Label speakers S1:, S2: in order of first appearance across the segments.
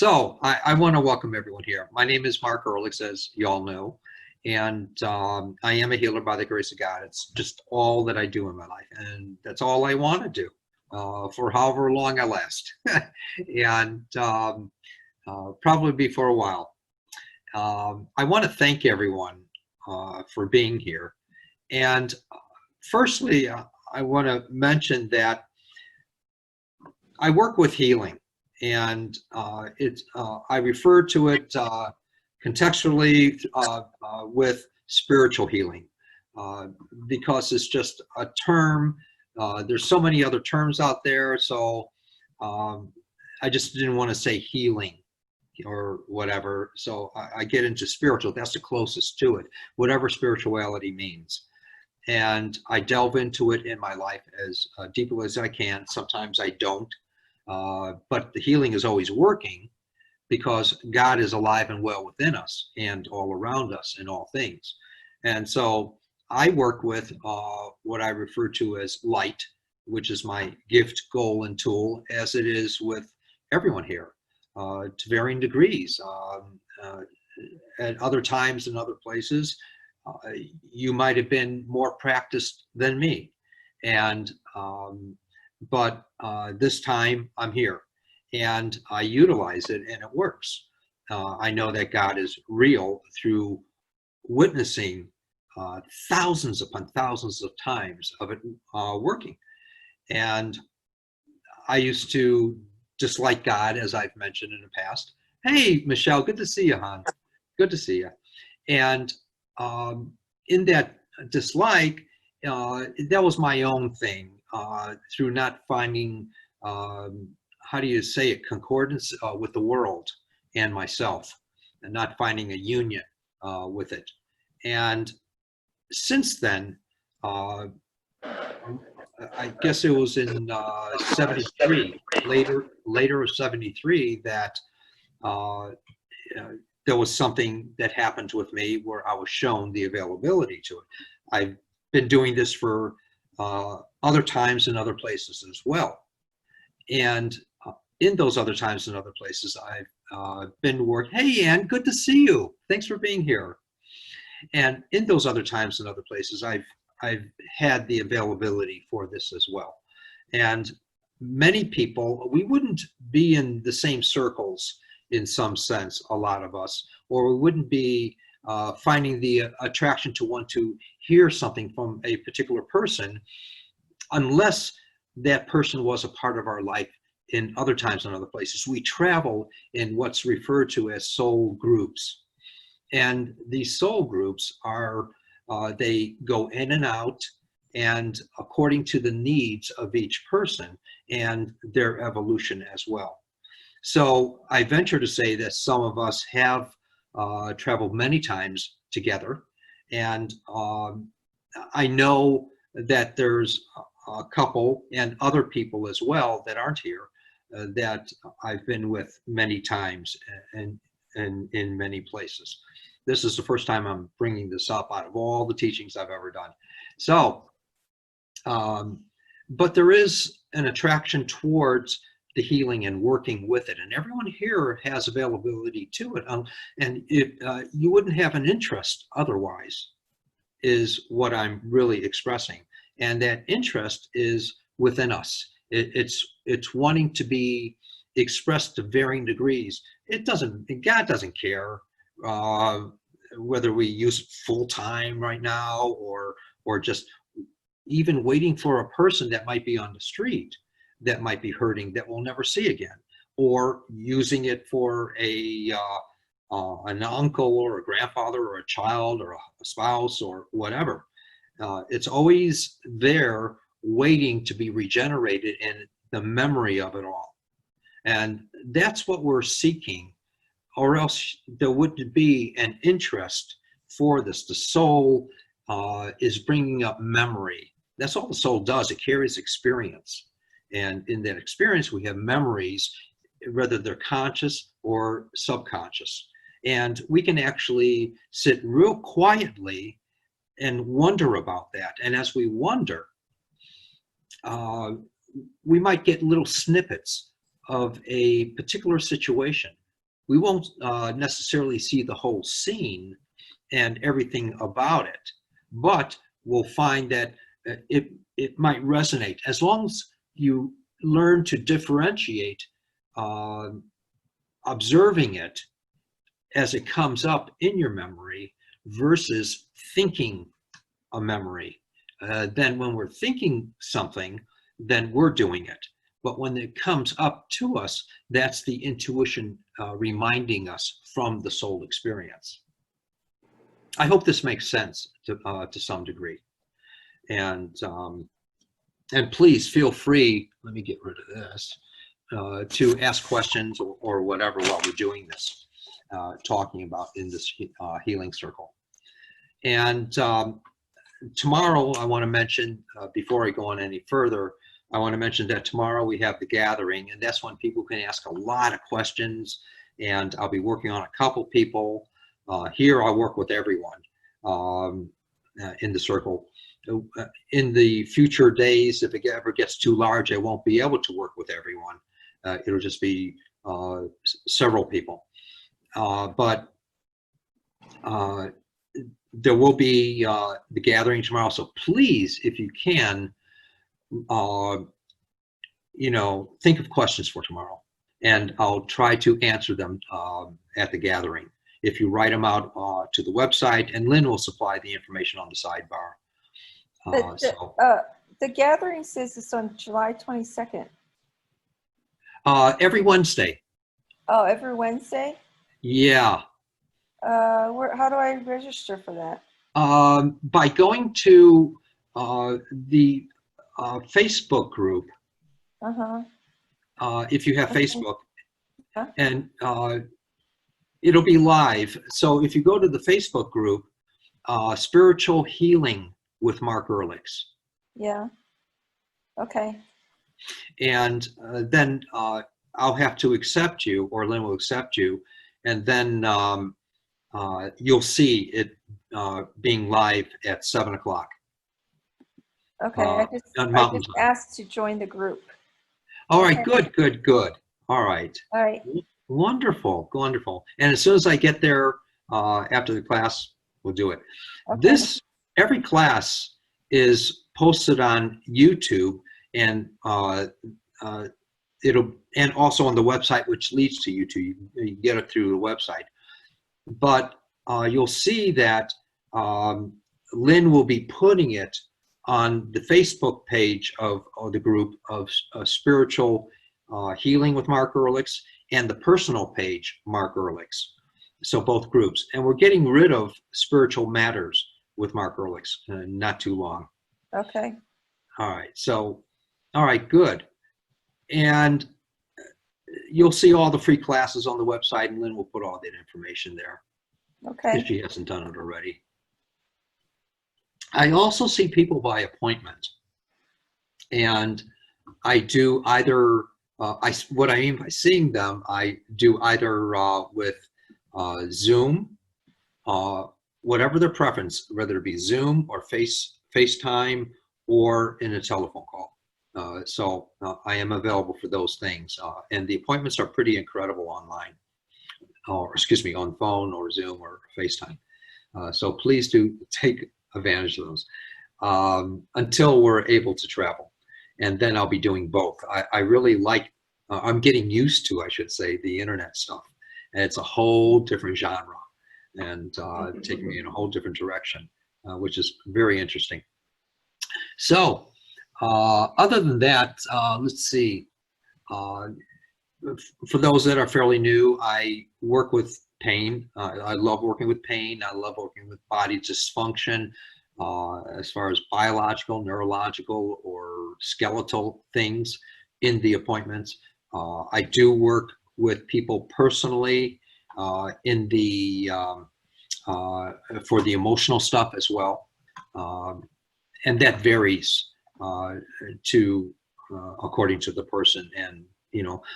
S1: So I want to welcome everyone here. My name is Mark Ehrlich, as you all know, and I am a healer by the grace of God. It's just all that I do in my life, and that's all I want to do for however long I last, and probably be for a while. I want to thank everyone for being here, and firstly, I want to mention that I work with healing, and I refer to it contextually with spiritual healing uh, because it's just a term. There's so many other terms out there, so um, I just didn't want to say healing or whatever. So I get into spiritual. That's the closest to it, whatever spirituality means. And I delve into it in my life as deeply as I can. Sometimes I don't. But the healing is always working because God is alive and well within us and all around us in all things. And so I work with what I refer to as light, which is my gift, goal, and tool, as it is with everyone here to varying degrees. At other times and other places, you might have been more practiced than me. And but this time I'm here and I utilize it and it works. I know that God is real through witnessing thousands upon thousands of times of it working. And I used to dislike God, as I've mentioned in the past. Hey, Michelle, good to see you, hon. Good to see you. And in that dislike, that was my own thing through not finding, how do you say it, concordance with the world and myself, and not finding a union with it. And since then, I guess it was in 73, later of 73, that uh, there was something that happened with me where I was shown the availability to it. I've been doing this for other times and other places as well. And in those other times and other places, I've been working. Hey, Ann, good to see you. Thanks for being here. And in those other times and other places, I've had the availability for this as well. And many people, we wouldn't be in the same circles in some sense, a lot of us, or we wouldn't be finding the attraction to want to hear something from a particular person unless that person was a part of our life in other times and other places. We travel in what's referred to as soul groups. And these soul groups are, they go in and out, and according to the needs of each person and their evolution as well. So I venture to say that some of us have traveled many times together, and I know that there's a couple and other people as well that aren't here that I've been with many times and in many places. This is the first time I'm bringing this up out of all the teachings I've ever done. So, but there is an attraction towards the healing and working with it, and everyone here has availability to it. And you wouldn't have an interest otherwise, is what I'm really expressing. And that interest is within us. It's wanting to be expressed to varying degrees. God doesn't care whether we use it full time right now or just even waiting for a person that might be on the street that might be hurting that we'll never see again, or using it for an uncle or a grandfather or a child or a spouse or whatever. It's always there waiting to be regenerated in the memory of it all. And that's what we're seeking, or else there wouldn't be an interest for this. The soul is bringing up memory. That's all the soul does. It carries experience. And in that experience, we have memories, whether they're conscious or subconscious. And we can actually sit real quietly and wonder about that. And as we wonder, we might get little snippets of a particular situation we won't necessarily see the whole scene and everything about it, but we'll find that it might resonate as long as you learn to differentiate observing it as it comes up in your memory versus thinking a memory. Then when we're thinking something, then we're doing it. But when it comes up to us, that's the intuition reminding us from the soul experience. I hope this makes sense to some degree. And please feel free, let me get rid of this, to ask questions or whatever while we're doing this, talking about in this healing circle. And tomorrow, I want to mention, before I go on any further, I want to mention that tomorrow we have the gathering, and that's when people can ask a lot of questions, and I'll be working on a couple people. Here, I work with everyone in the circle. In the future days, if it ever gets too large, I won't be able to work with everyone. It'll just be several people. But there will be the gathering tomorrow, so please, if you can, think of questions for tomorrow, and I'll try to answer them at the gathering. If you write them out to the website, and Lynn will supply the information on the sidebar.
S2: The gathering says it's on July 22nd.
S1: Every Wednesday.
S2: Oh, every Wednesday?
S1: Yeah.
S2: How do I register for that?
S1: By going to the Facebook group. If you have Facebook, and it'll be live. So if you go to the Facebook group, Spiritual Healing with Mark Ehrlichs.
S2: Yeah. Okay.
S1: And then I'll have to accept you, or Lynn will accept you, and then you'll see it being live at 7 o'clock.
S2: Okay, I just asked to join the group.
S1: All right, good. All right.
S2: All right.
S1: Wonderful. And as soon as I get there after the class, we'll do it.
S2: Okay.
S1: Every class is posted on YouTube, and and also on the website, which leads to YouTube. You get it through the website. But you'll see that Lynn will be putting it on the Facebook page of the group of Spiritual Healing with Mark Ehrlichs, and the personal page, Mark Ehrlichs. So both groups. And we're getting rid of Spiritual Matters with Mark Ehrlichs not too long.
S2: Okay.
S1: All right. So, all right, good. And you'll see all the free classes on the website, and Lynn will put all that information there.
S2: Okay.
S1: If she hasn't done it already. I also see people by appointment. And I do either, what I mean by seeing them, I do either with Zoom, whatever their preference, whether it be Zoom or FaceTime or in a telephone call. So I am available for those things. And the appointments are pretty incredible online, or excuse me, on phone or Zoom or FaceTime. So please do take advantage of those until we're able to travel. And then I'll be doing both. I really like, I'm getting used to, I should say, the internet stuff. And it's a whole different genre, and taking me in a whole different direction, which is very interesting. So other than that, let's see. For those that are fairly new, I work with pain. I love working with pain. I love working with body dysfunction, as far as biological, neurological, or skeletal things in the appointments. I do work with people personally in the for the emotional stuff as well, and that varies according to the person. And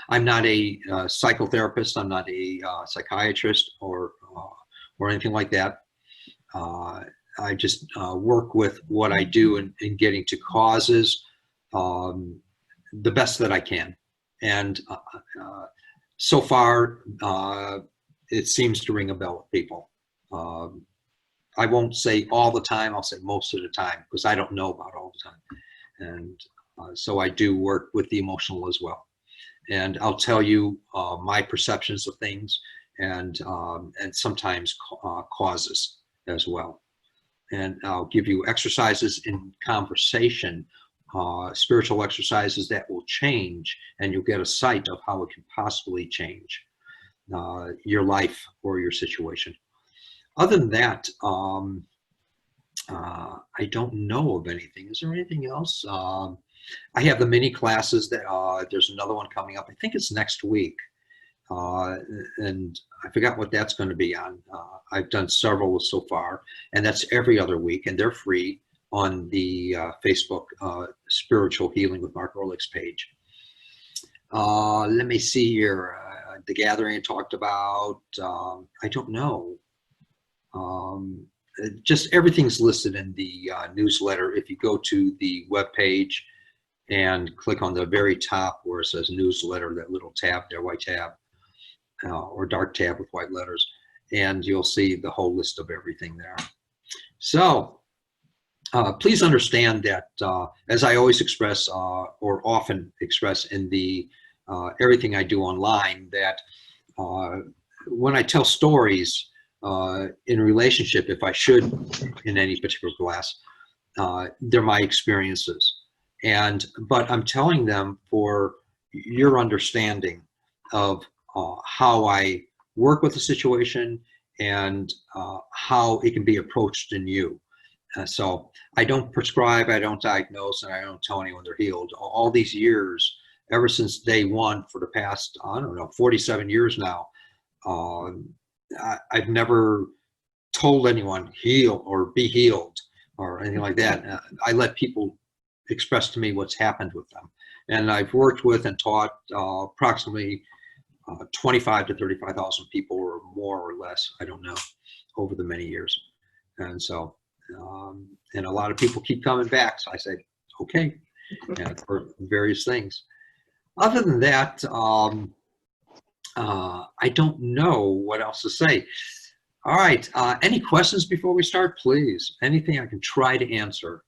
S1: I'm not a psychotherapist. I'm not a psychiatrist or anything like that. I just work with what I do in getting to causes the best that I can. And so far, it seems to ring a bell with people. I won't say all the time, I'll say most of the time, because I don't know about all the time. And so I do work with the emotional as well. And I'll tell you my perceptions of things, and sometimes causes as well. And I'll give you exercises in conversation, spiritual exercises that will change, and you'll get a sight of how it can possibly change your life or your situation. Other than that, I don't know of anything. Is there anything else? I have the mini classes that there's another one coming up. I think it's next week. And I forgot what that's going to be on. I've done several so far, and that's every other week, and they're free on the Facebook Spiritual Healing with Mark Ehrlich's page. Let me see here. The gathering I talked about. I don't know. Just everything's listed in the newsletter. If you go to the web page and click on the very top where it says newsletter, that little tab there, white tab, or dark tab with white letters, and you'll see the whole list of everything there. So please understand that, as I always express, or often express in the everything I do online, that when I tell stories in relationship, if I should in any particular class, they're my experiences. But I'm telling them for your understanding of how I work with the situation, and how it can be approached in you. So I don't prescribe, I don't diagnose, and I don't tell anyone they're healed. All these years, ever since day one, for the past, I don't know, 47 years now, I've never told anyone heal or be healed or anything like that. I let people express to me what's happened with them. And I've worked with and taught approximately 25 to 35,000 people, or more or less, I don't know, over the many years. And so, and a lot of people keep coming back. So I say, okay, for various things. Other than that, I don't know what else to say. All right, any questions before we start, please? Anything I can try to answer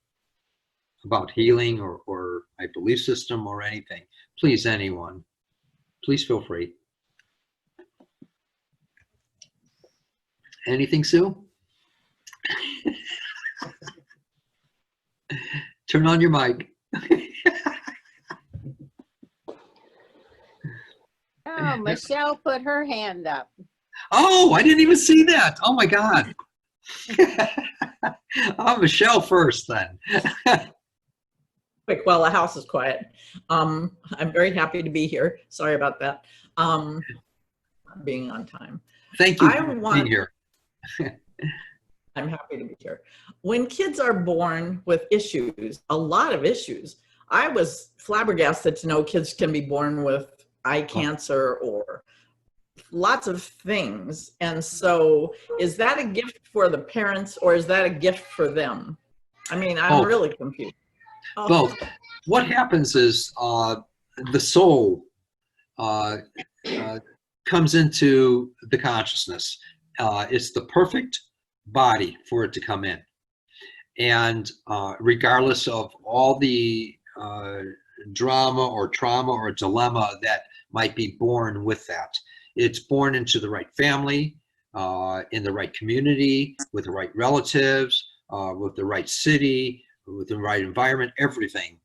S1: about healing or my belief system or anything. Please, anyone, please feel free. Anything, Sue? Turn on your mic.
S3: Oh, Michelle put her hand up.
S1: Oh, I didn't even see that. Oh my God. Oh, Michelle first then.
S4: Quick, while the house is quiet. I'm very happy to be here. Sorry about that. Being on time.
S1: Thank you for being here.
S4: I'm happy to be here. When kids are born with issues, a lot of issues, I was flabbergasted to know kids can be born with eye cancer or lots of things. And so is that a gift for the parents, or is that a gift for them? I mean, I'm really confused.
S1: Both. What happens is the soul comes into the consciousness. It's the perfect body for it to come in. And regardless of all the drama or trauma or dilemma that might be born with that, it's born into the right family, in the right community, with the right relatives, with the right city, with the right environment, everything.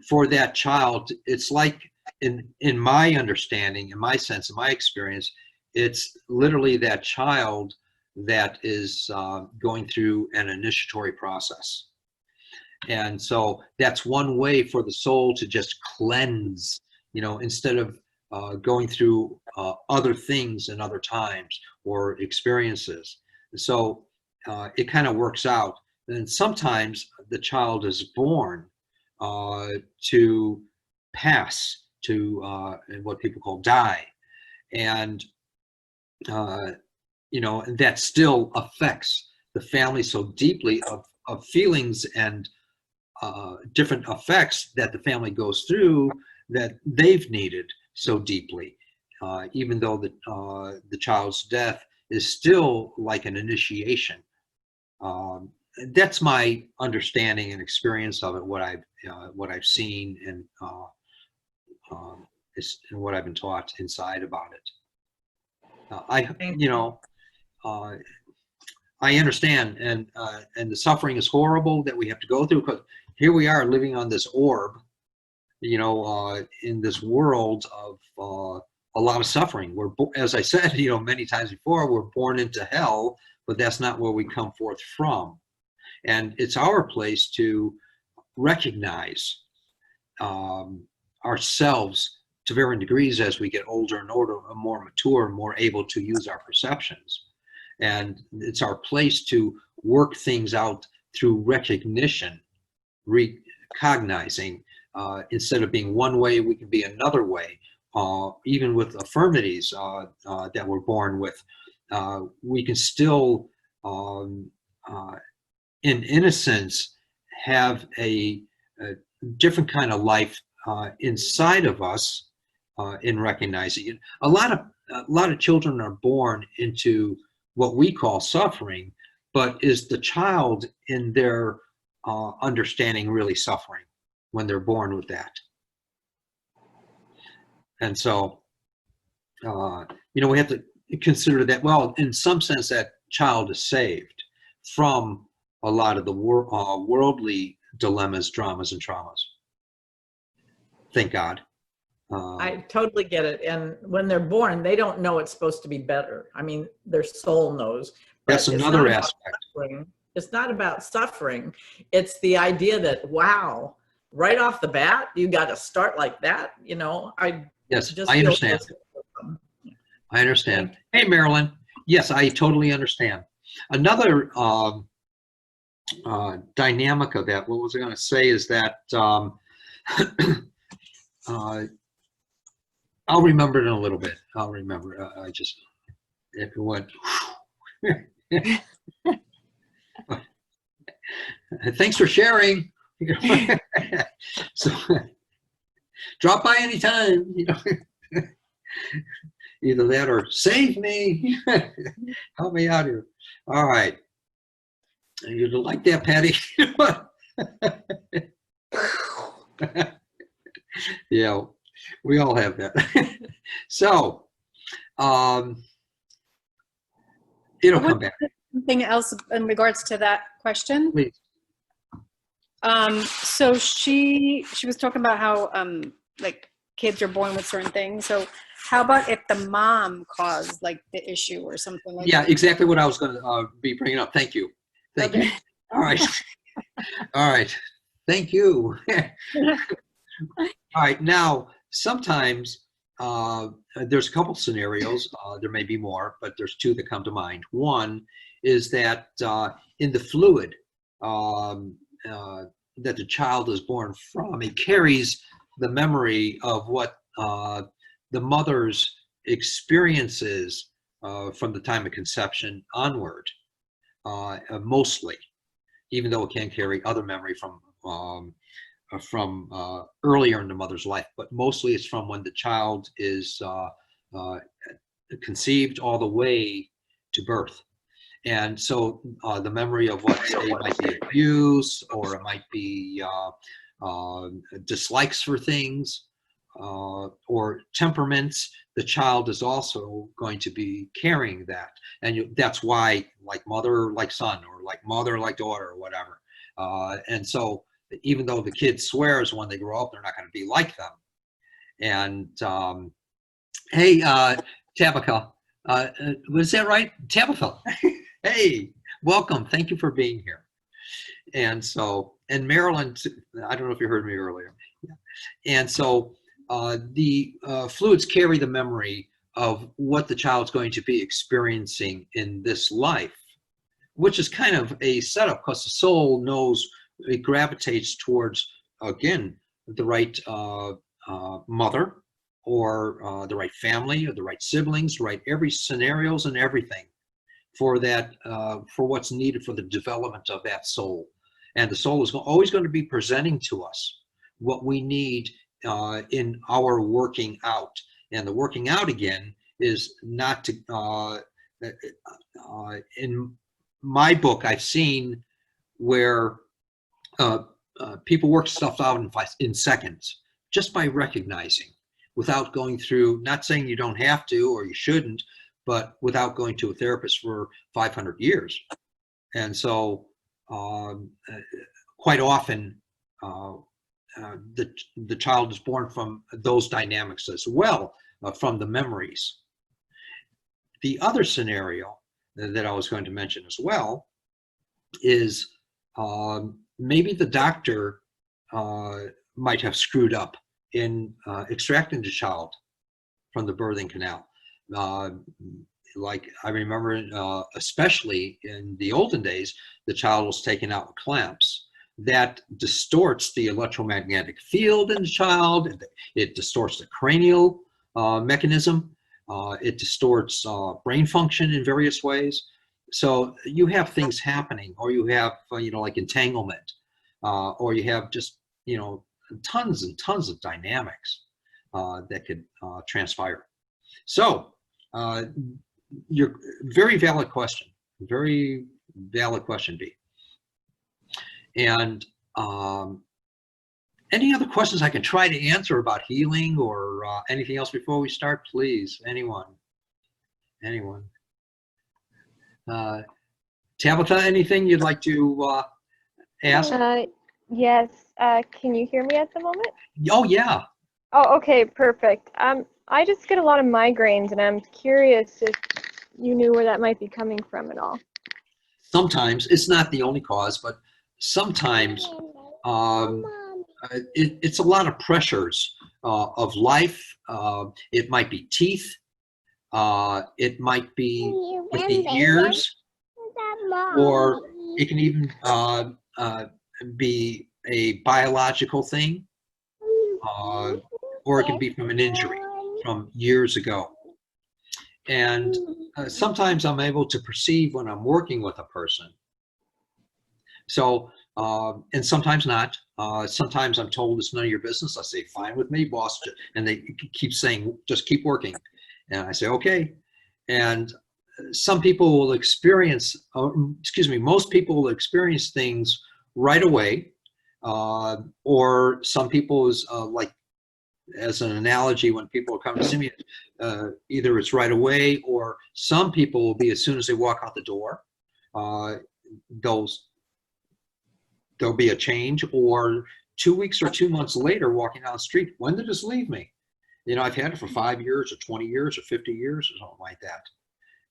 S1: For that child, it's like, in my understanding, in my sense, in my experience, it's literally that child that is going through an initiatory process. And so that's one way for the soul to just cleanse, you know, instead of going through other things in other times or experiences. So it kind of works out. And sometimes the child is born to pass, to what people call die. And, you know, and that still affects the family so deeply, of feelings and different effects that the family goes through that they've needed so deeply. even though the child's death is still like an initiation. That's my understanding and experience of it. What I've seen and what I've been taught inside about it. I understand, and the suffering is horrible that we have to go through, because here we are living on this orb, in this world of a lot of suffering. As I said, many times before, we're born into hell, but that's not where we come forth from. And it's our place to recognize ourselves to varying degrees as we get older and older, more mature, more able to use our perceptions. And it's our place to work things out through recognition, recognizing, instead of being one way, we can be another way. Even with affirmities that we're born with, we can still, in innocence, have a different kind of life inside of us in recognizing it. A lot of children are born into what we call suffering, but is the child in their understanding really suffering when they're born with that? And so, we have to consider that, well, in some sense, that child is saved from a lot of the worldly dilemmas, dramas, and traumas. Thank God.
S4: I totally get it. And when they're born, they don't know it's supposed to be better. I mean, their soul knows.
S1: That's another aspect.
S4: It's not about suffering. It's the idea that, wow, right off the bat, you got to start like that.
S1: Yes, I understand. I understand. Hey, Marilyn. Yes, I totally understand. Another dynamic of that, what was I going to say, is that I'll remember it in a little bit. I'll remember. If it went. Thanks for sharing. So drop by anytime. Either that or save me. Help me out here. All right. You'd like that, Patty? Yeah, we all have that. So, it'll come back.
S5: Something else in regards to that question?
S1: Please.
S5: So she was talking about how like kids are born with certain things. So how about if the mom caused like the issue or something like that?
S1: Yeah, exactly what I was going to be bringing up. Thank you. Thank you. All right. All right. Thank you. All right. Now, sometimes there's a couple scenarios. There may be more, but there's two that come to mind. One is that in the fluid that the child is born from, it carries the memory of what the mother's experiences from the time of conception onward, mostly, even though it can carry other memory from earlier in the mother's life, but mostly it's from when the child is conceived all the way to birth. And so the memory of what, say, might be abuse, or it might be dislikes for things, or temperaments, the child is also going to be carrying that. And that's why, like mother, like son, or like mother, like daughter, or whatever. And so even though the kid swears when they grow up, they're not going to be like them. And hey, Tabitha, was that right? Tabitha, hey, welcome. Thank you for being here. And so, and Marilyn, I don't know if you heard me earlier. And so the fluids carry the memory of what the child's going to be experiencing in this life, which is kind of a setup, because the soul knows it gravitates towards, again, the right mother, or the right family, or the right siblings, right, every scenarios and everything for that, for what's needed for the development of that soul. And the soul is always going to be presenting to us what we need in our working out. And the working out again is not to, in my book, I've seen where people work stuff out in seconds, just by recognizing, without going through, not saying you don't have to or you shouldn't, but without going to a therapist for 500 years. And so quite often the child is born from those dynamics as well, from the memories. The other scenario that I was going to mention as well is maybe the doctor might have screwed up in extracting the child from the birthing canal. Like I remember, especially in the olden days, the child was taken out with clamps. That distorts the electromagnetic field in the child. It distorts the cranial mechanism. It distorts brain function in various ways. So you have things happening, or you have, like entanglement, or you have just, tons and tons of dynamics that could transpire. So your very valid question, B. And any other questions I can try to answer about healing or anything else before we start, please? Anyone? Tabitha, anything you'd like to ask?
S6: Yes. Can you hear me at the moment?
S1: Oh, yeah.
S6: Oh, okay, perfect. I just get a lot of migraines, and I'm curious if you knew where that might be coming from at all.
S1: Sometimes, it's not the only cause, but sometimes it's a lot of pressures of life. It might be teeth. It might be with the ears, or it can even be a biological thing, or it can be from an injury from years ago. And sometimes I'm able to perceive when I'm working with a person. So, and sometimes not. Sometimes I'm told it's none of your business. I say, fine with me, boss. And they keep saying, just keep working. And I say, okay. And some people will experience, most people will experience things right away. Or some people is like, as an analogy, when people come to see me, either it's right away, or some people will be as soon as they walk out the door, there'll be a change, or 2 weeks or 2 months later walking down the street, when did this leave me? I've had it for 5 years or 20 years or 50 years or something like that,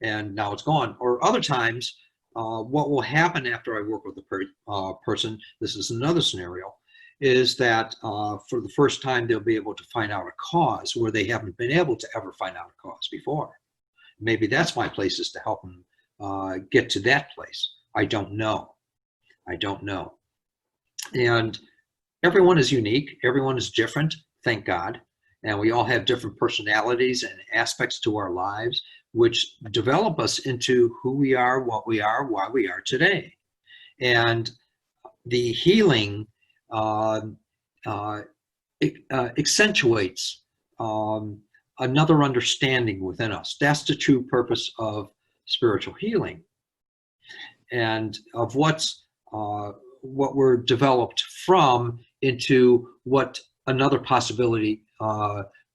S1: and now it's gone. Or other times, what will happen after I work with a person, this is another scenario, is that for the first time they'll be able to find out a cause where they haven't been able to ever find out a cause before. Maybe that's my place, is to help them get to that place. I don't know. And everyone is unique. Everyone is different, thank God. And we all have different personalities and aspects to our lives, which develop us into who we are, what we are, why we are today. And the healing accentuates another understanding within us. That's the true purpose of spiritual healing, and of what we're developed from into what another possibility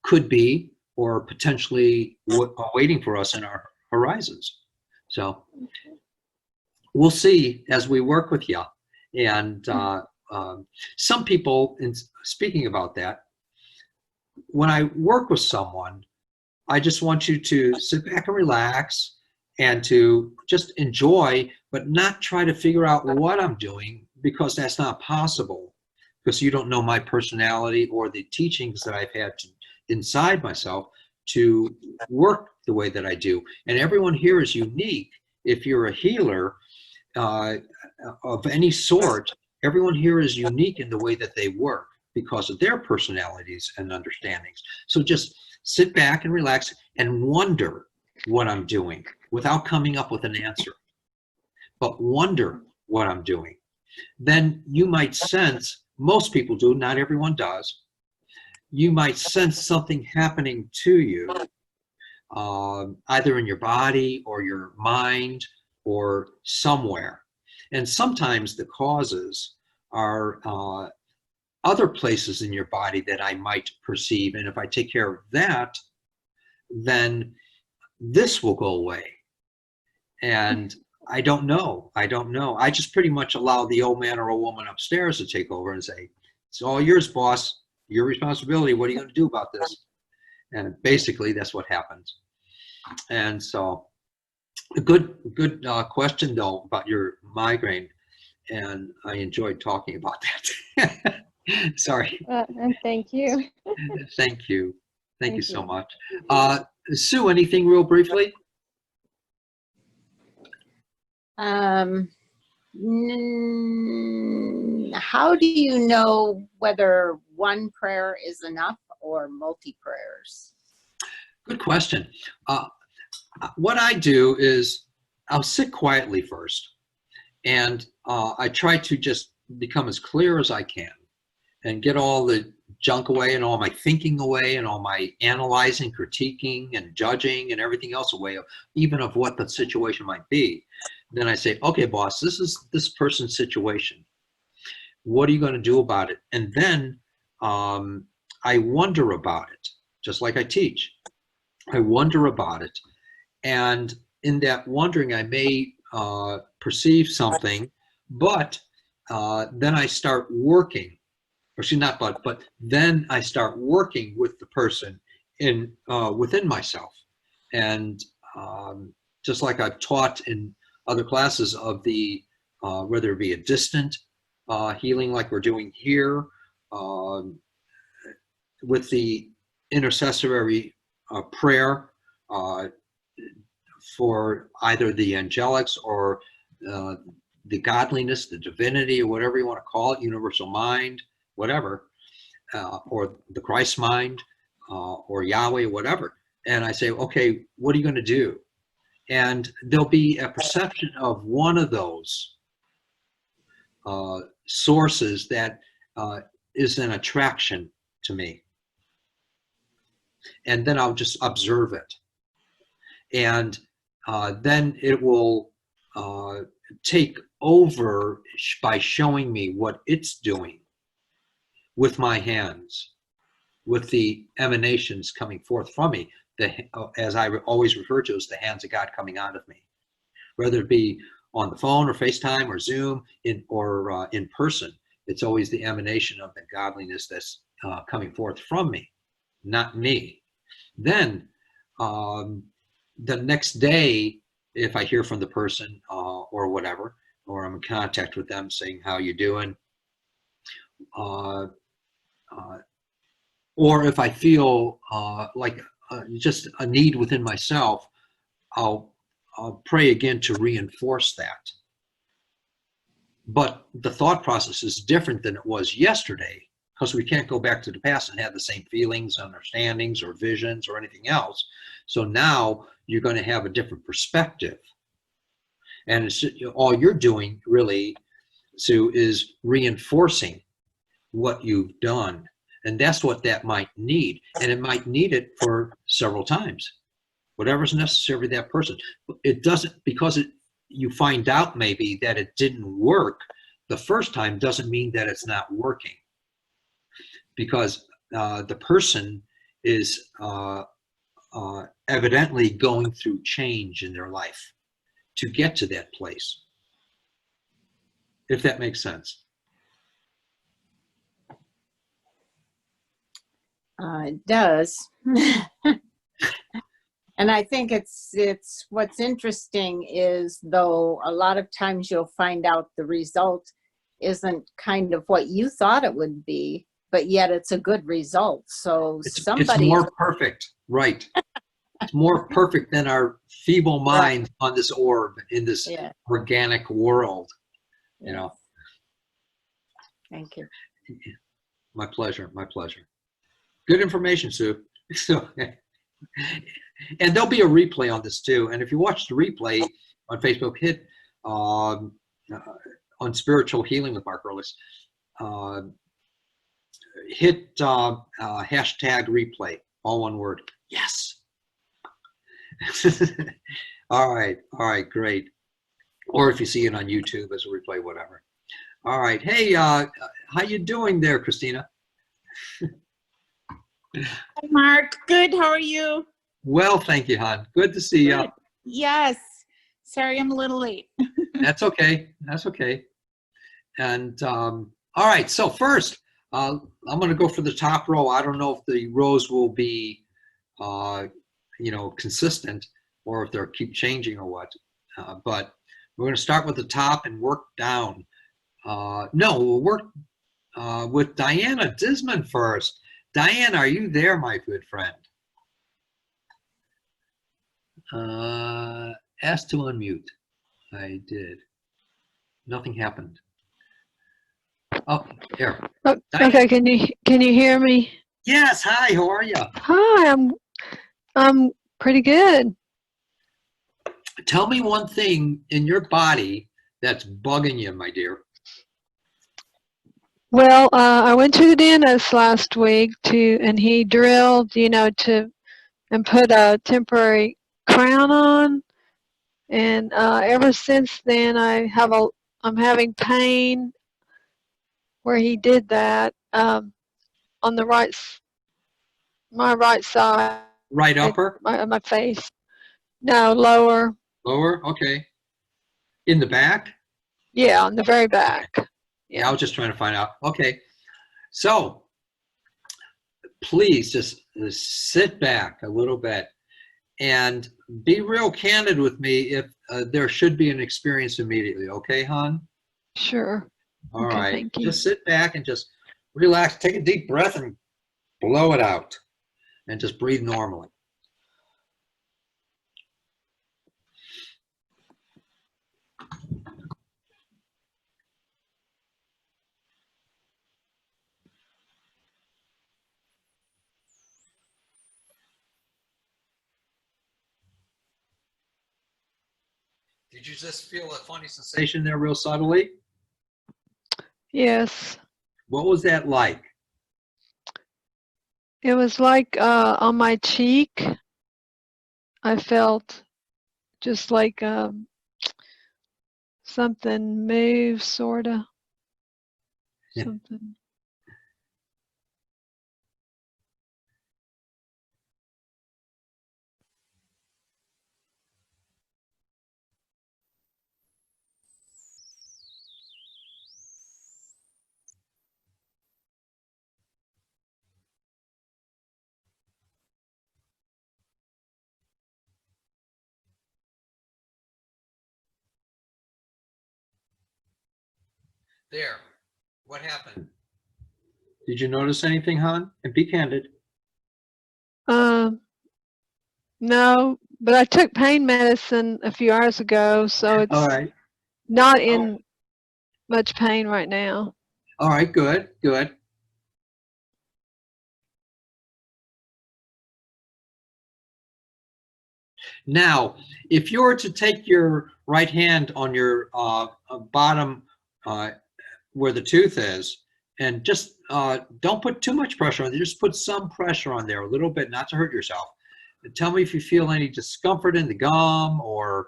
S1: could be, or potentially waiting for us in our horizons. So we'll see as we work with you. And some people, in speaking about that, when I work with someone, I just want you to sit back and relax, and to just enjoy, but not try to figure out what I'm doing, because that's not possible, because you don't know my personality or the teachings that I've had inside myself to work the way that I do. And everyone here is unique. If you're a healer of any sort, everyone here is unique in the way that they work because of their personalities and understandings. So just sit back and relax and wonder what I'm doing without coming up with an answer, but wonder what I'm doing. Then you might sense, most people do, not everyone does, you might sense something happening to you, either in your body or your mind or somewhere. And sometimes the causes are other places in your body that I might perceive. And if I take care of that, then this will go away. And I don't know. I just pretty much allow the old man or old woman upstairs to take over and say, it's all yours, boss. Your responsibility. What are you going to do about this? And basically, that's what happens. And so, a good question, though, about your migraine. And I enjoyed talking about that. Sorry.
S6: And thank you.
S1: Thank you. Thank you
S6: you.
S1: so much. Sue, anything real briefly?
S3: How do you know whether one prayer is enough or multi-prayers?
S1: Good question. What I do is I'll sit quietly first, and I try to just become as clear as I can and get all the junk away and all my thinking away and all my analyzing, critiquing, and judging and everything else away, even of what the situation might be. Then I say, okay, boss, this is this person's situation. What are you going to do about it? And then I wonder about it, just like I teach. I wonder about it. And in that wondering, I may perceive something, but then I start working, or she's not, but then I start working with the person in within myself. And just like I've taught in other classes of the, whether it be a distant healing like we're doing here, with the intercessory prayer for either the angelics or the godliness, the divinity, or whatever you want to call it, universal mind, whatever, or the Christ mind, or Yahweh, whatever. And I say, okay, what are you going to do? And there'll be a perception of one of those sources that is an attraction to me. And then I'll just observe it. And then it will take over by showing me what it's doing with my hands, with the emanations coming forth from me, as I always refer to as the hands of God coming out of me, whether it be on the phone or FaceTime or Zoom or in person. It's always the emanation of the godliness that's coming forth from me, not me. Then the next day, if I hear from the person or whatever, or I'm in contact with them saying, how you doing? Or if I feel like just a need within myself, I'll pray again to reinforce that. But the thought process is different than it was yesterday, because we can't go back to the past and have the same feelings, understandings, or visions, or anything else. So now you're going to have a different perspective. And it's, all you're doing, really, Sue, is reinforcing what you've done. And that's what that might need. And it might need it for several times, whatever's necessary for that person. It doesn't, because you find out maybe that it didn't work the first time, doesn't mean that it's not working. Because the person is evidently going through change in their life to get to that place, if that makes sense.
S3: It does. And I think it's what's interesting is, though, a lot of times you'll find out the result isn't kind of what you thought it would be, but yet it's a good result. So
S1: It's more perfect, right? It's more perfect than our feeble minds on this orb in this organic world, you know.
S3: Thank you.
S1: My pleasure, my pleasure. Good information, Sue. So, and there'll be a replay on this too. And if you watch the replay on Facebook, hit on Spiritual Healing with Mark Earlis. hit hashtag replay, all one word. Yes. All right, great. Or if you see it on YouTube as a replay, whatever. All right, hey, how you doing there, Christina?
S7: Hi, Mark. Good. How are you?
S1: Well, thank you, hon. Good to see you.
S7: Good. Yes. Sorry, I'm a little late.
S1: That's okay. That's okay. And all right, so first, I'm going to go for the top row. I don't know if the rows will be, consistent, or if they'll keep changing or what. But we're going to start with the top and work down. No, we'll work with Diana Disman first. Diana, are you there, my good friend? Ask to unmute. I did. Nothing happened. Oh, here.
S8: Oh, okay, can you hear me?
S1: Yes. Hi. How are you?
S8: Hi, I'm pretty good.
S1: Tell me one thing in your body that's bugging you, my dear.
S8: Well, I went to the dentist last week and he drilled, and put a temporary crown on, and ever since then I'm having pain where he did that on my right side.
S1: Right upper?
S8: My face. No, lower.
S1: Lower? Okay. In the back?
S8: Yeah, on the very back.
S1: Yeah, I was just trying to find out. Okay. So please just sit back a little bit and be real candid with me if there should be an experience immediately. Okay, hon?
S8: Sure.
S1: All
S8: Okay,
S1: right.
S8: thank you.
S1: Just sit back and just relax. Take a deep breath and blow it out. And just breathe normally. Did you just feel a funny sensation there real subtly?
S8: Yes.
S1: What was that like?
S8: It was like on my cheek. I felt just like something move, sorta.
S1: Yeah.
S8: Something.
S1: There. What happened? Did you notice anything, hon? And be candid.
S8: No, but I took pain medicine a few hours ago, so it's
S1: All right.
S8: not in much pain right now.
S1: All right, good, good. Now, if you were to take your right hand on your bottom where the tooth is, and just don't put too much pressure on it, just put some pressure on there, a little bit, not to hurt yourself. And tell me if you feel any discomfort in the gum or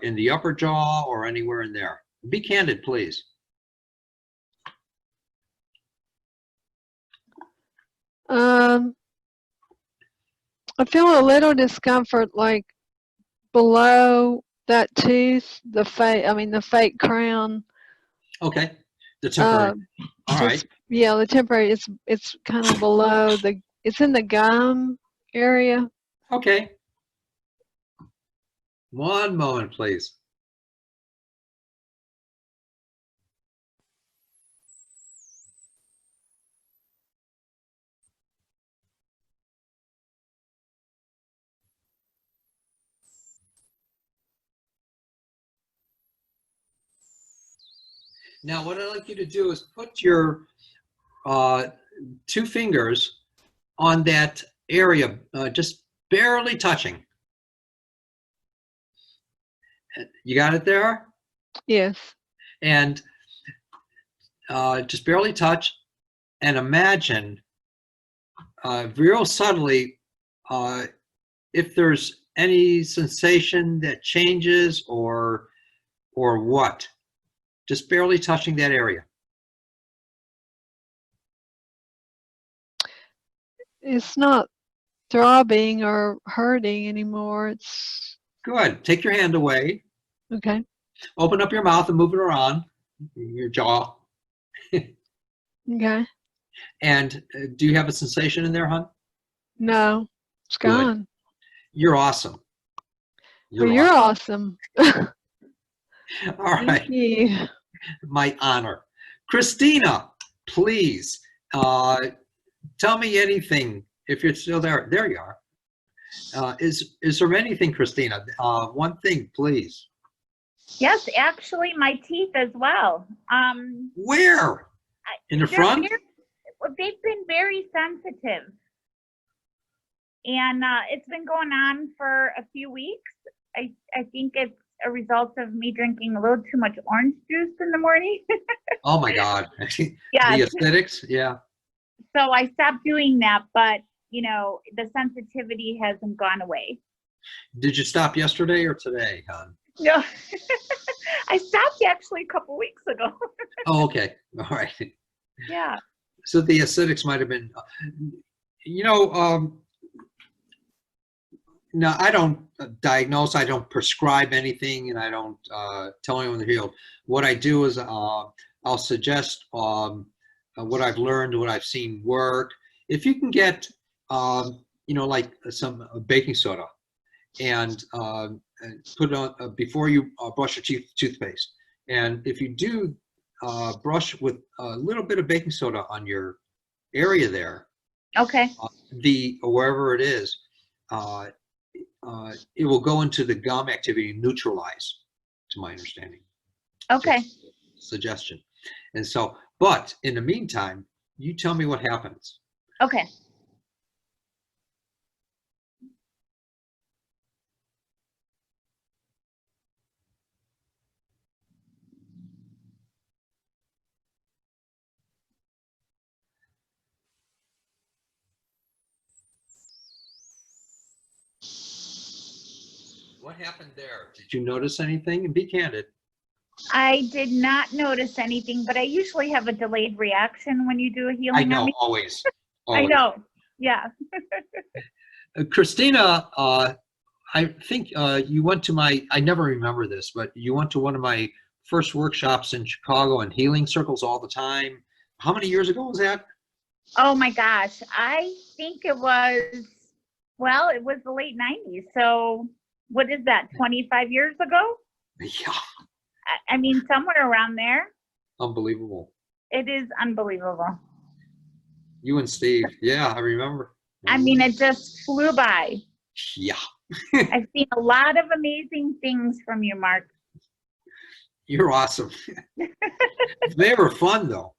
S1: in the upper jaw or anywhere in there. Be candid, please.
S8: I feel a little discomfort like below that tooth, the fake crown.
S1: Okay, the temporary. All right.
S8: Yeah, the temporary. It's kind of below it's in the gum area.
S1: Okay. One moment, please. Now, what I'd like you to do is put your 2 fingers on that area, just barely touching. You got it there?
S8: Yes.
S1: And just barely touch. and imagine real subtly if there's any sensation that changes or what. Just barely touching that area.
S8: It's not throbbing or hurting anymore. It's
S1: Good. Take your hand away.
S8: okay.
S1: Open up your mouth and move it around your jaw.
S8: Okay.
S1: And do you have a sensation in there, hon?
S8: No, it's
S1: Good.
S8: gone.
S1: You're awesome.
S8: Well, you're awesome.
S1: All right.
S8: Thank you.
S1: My honor. Christina, please tell me anything if you're still there. There you are. Is there anything, Christina? One thing, please.
S9: Yes, actually, my teeth as well.
S1: Where? In the
S9: They're
S1: front?
S9: They've been very sensitive. And it's been going on for a few weeks. I think it's a result of me drinking a little too much orange juice in the morning.
S1: Oh my God.
S9: Yeah.
S1: The aesthetics? Yeah.
S9: So I stopped doing that, but you know, the sensitivity hasn't gone away.
S1: Did you stop yesterday or today, hon?
S9: No, I stopped actually a couple weeks ago.
S1: Oh, okay. All right.
S9: Yeah.
S1: So the acidics might have been, you know, no, I don't diagnose, I don't prescribe anything, and I don't tell anyone to heal. What I do is I'll suggest what I've learned, what I've seen work. If you can get, you know, like some baking soda and put it on before you brush your teeth, toothpaste. And if you do brush with a little bit of baking soda on your area there,
S9: Okay.
S1: wherever it is, it will go into the gum activity and neutralize, to my understanding.
S9: Okay.
S1: Suggestion. And so, but in the meantime, you tell me what happens.
S9: Okay.
S1: What happened there? Did you notice anything? And be candid.
S9: I did not notice anything, but I usually have a delayed reaction when you do a healing
S1: I
S9: on
S1: know,
S9: me.
S1: always.
S9: I know. Yeah.
S1: Christina, I think you went to I never remember this, but you went to one of my first workshops in Chicago and healing circles all the time. How many years ago was that?
S9: Oh my gosh. I think it was, well, it was the late 90s. So what is that, 25 years ago?
S1: Yeah.
S9: I mean, somewhere around there.
S1: Unbelievable.
S9: It is unbelievable.
S1: You and Steve. Yeah, I remember.
S9: I mean, it just flew by.
S1: Yeah.
S9: I've seen a lot of amazing things from you, Mark.
S1: You're awesome. They were fun, though.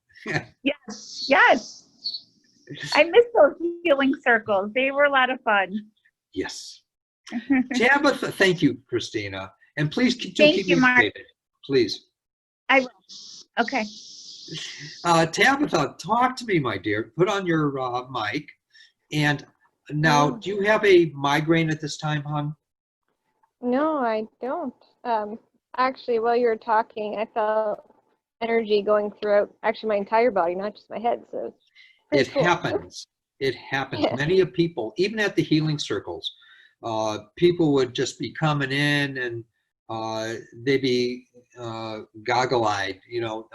S9: Yes, yes. I miss those healing circles. They were a lot of fun.
S1: Yes. Tabitha, thank you, Christina. And please keep me
S9: Mark.
S1: updated. Please.
S9: I will. Okay.
S1: Tabitha, talk to me, my dear. Put on your mic. And now, do you have a migraine at this time, hon?
S6: No, I don't. Actually, while you were talking, I felt energy going throughout actually my entire body, not just my head. So
S1: it happens. It happens.
S6: Yeah.
S1: Many of people, even at the healing circles, people would just be coming in and they'd be goggle-eyed. You know,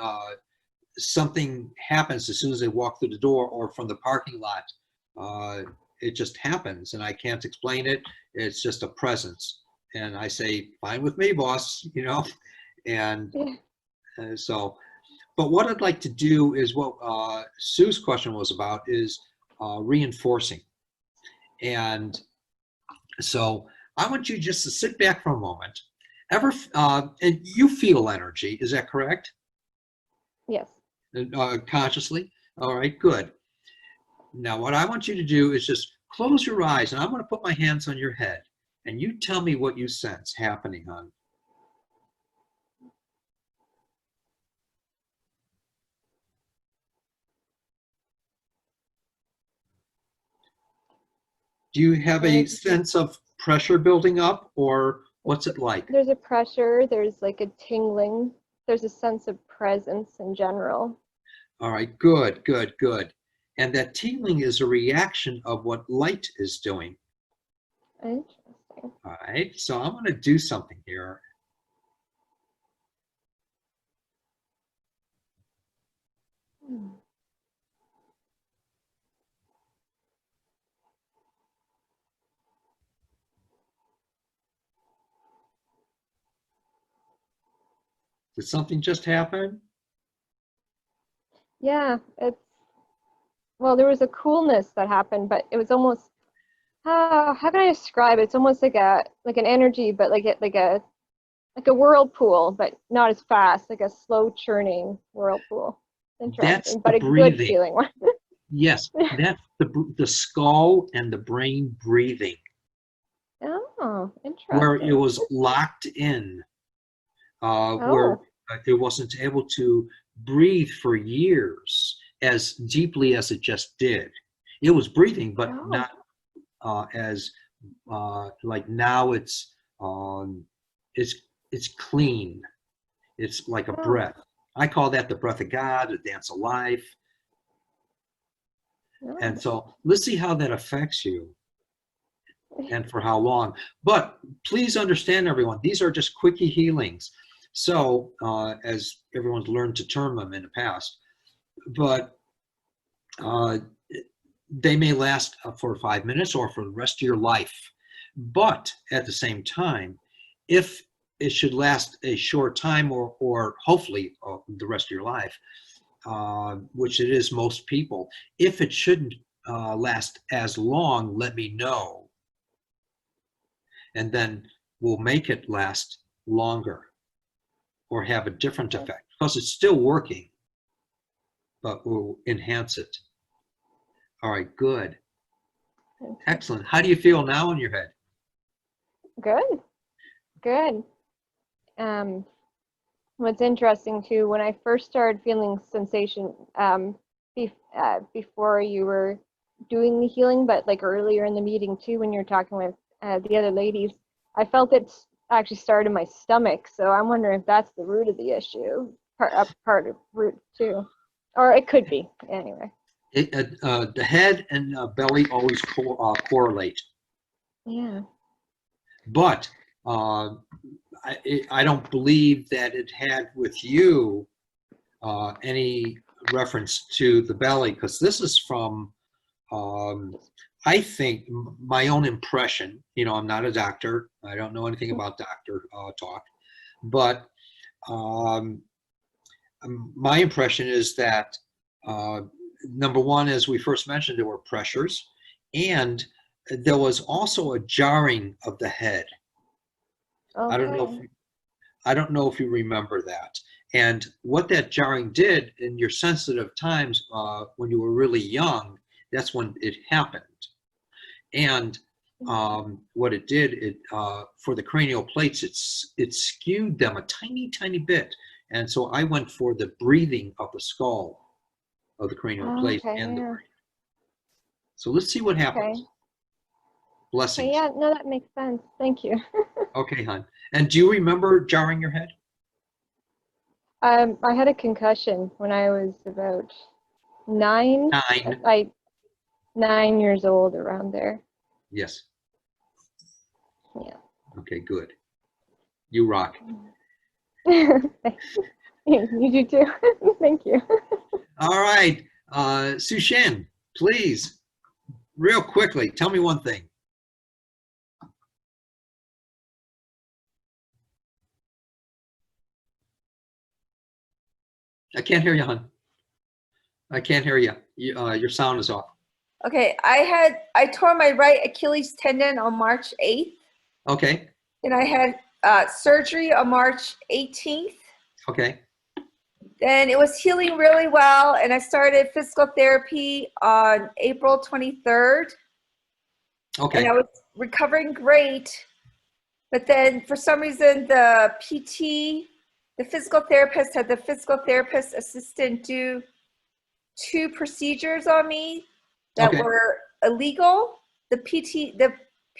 S1: something happens as soon as they walk through the door or from the parking lot. It just happens, and I can't explain it. It's just a presence. And I say, fine with me, boss, you know? And so, but what I'd like to do is what Sue's question was about is reinforcing. And so I want you just to sit back for a moment. And you feel energy, is that correct?
S6: Yes.
S1: Consciously? All right, good. Now, what I want you to do is just close your eyes, and I'm going to put my hands on your head, and you tell me what you sense happening, hon. Do you have a sense of pressure building up, or what's it like?
S6: There's a pressure, there's like a tingling, there's a sense of presence in general.
S1: All right, good, good, good. And that tingling is a reaction of what light is doing.
S6: Interesting.
S1: All right, so I'm going to do something here.
S6: Hmm.
S1: Did something just happen?
S6: Yeah, well, there was a coolness that happened, but it was almost, how can I describe it? It's almost like an energy, but like a whirlpool, but not as fast, like a slow churning whirlpool. Interesting, but a good feeling one.
S1: Yes, that's the skull and the brain breathing.
S6: Oh, interesting.
S1: Where it was locked in, where it wasn't able to breathe for years as deeply as it just did. It was breathing, but not as like now it's clean. It's like a breath. I call that the breath of God, the dance of life. And so let's see how that affects you and for how long. But please understand, everyone, these are just quickie healings. So as everyone's learned to term them in the past, but they may last for 5 minutes or for the rest of your life. But at the same time, if it should last a short time or hopefully the rest of your life, which it is most people, if it shouldn't last as long, let me know. And then we'll make it last longer or have a different effect, because it's still working, but we'll enhance it. All right, good. Excellent. How do you feel now in your head?
S6: Good, good. What's interesting too, when I first started feeling sensation, before you were doing the healing, but like earlier in the meeting too, when you were talking with the other ladies, I felt it actually started in my stomach. So I'm wondering if that's the root of the issue, part of root too, or it could be anyway.
S1: The head and belly always correlate.
S6: Yeah.
S1: But I don't believe that it had with you any reference to the belly, because this is from, I think, my own impression. You know, I'm not a doctor. I don't know anything about doctor talk. But my impression is that, number one, as we first mentioned, there were pressures, and there was also a jarring of the head.
S6: Okay.
S1: I don't know if you remember that. And what that jarring did in your sensitive times, when you were really young, that's when it happened. And what it did, for the cranial plates, it skewed them a tiny, tiny bit. And so I went for the breathing of the skull, of the cranial plate and the brain. So let's see what happens.
S6: Okay.
S1: Blessings.
S6: Okay, yeah, no, that makes sense. Thank you.
S1: Okay, hon. And do you remember jarring your head?
S6: I had a concussion when I was about 9. 9 years old, around there.
S1: Yes.
S6: Yeah.
S1: Okay, good. You rock.
S6: You do too. Thank you.
S1: All right. Su Shen, please, real quickly, tell me one thing. I can't hear you, hon. I can't hear you. Your sound is off.
S2: Okay, I tore my right Achilles tendon on March 8th.
S1: Okay.
S2: And I had surgery on March 18th.
S1: Okay.
S2: Then it was healing really well, and I started physical therapy on April 23rd.
S1: Okay.
S2: And I was recovering great, but then for some reason the PT, the physical therapist, had the physical therapist assistant do 2 procedures on me that were illegal. the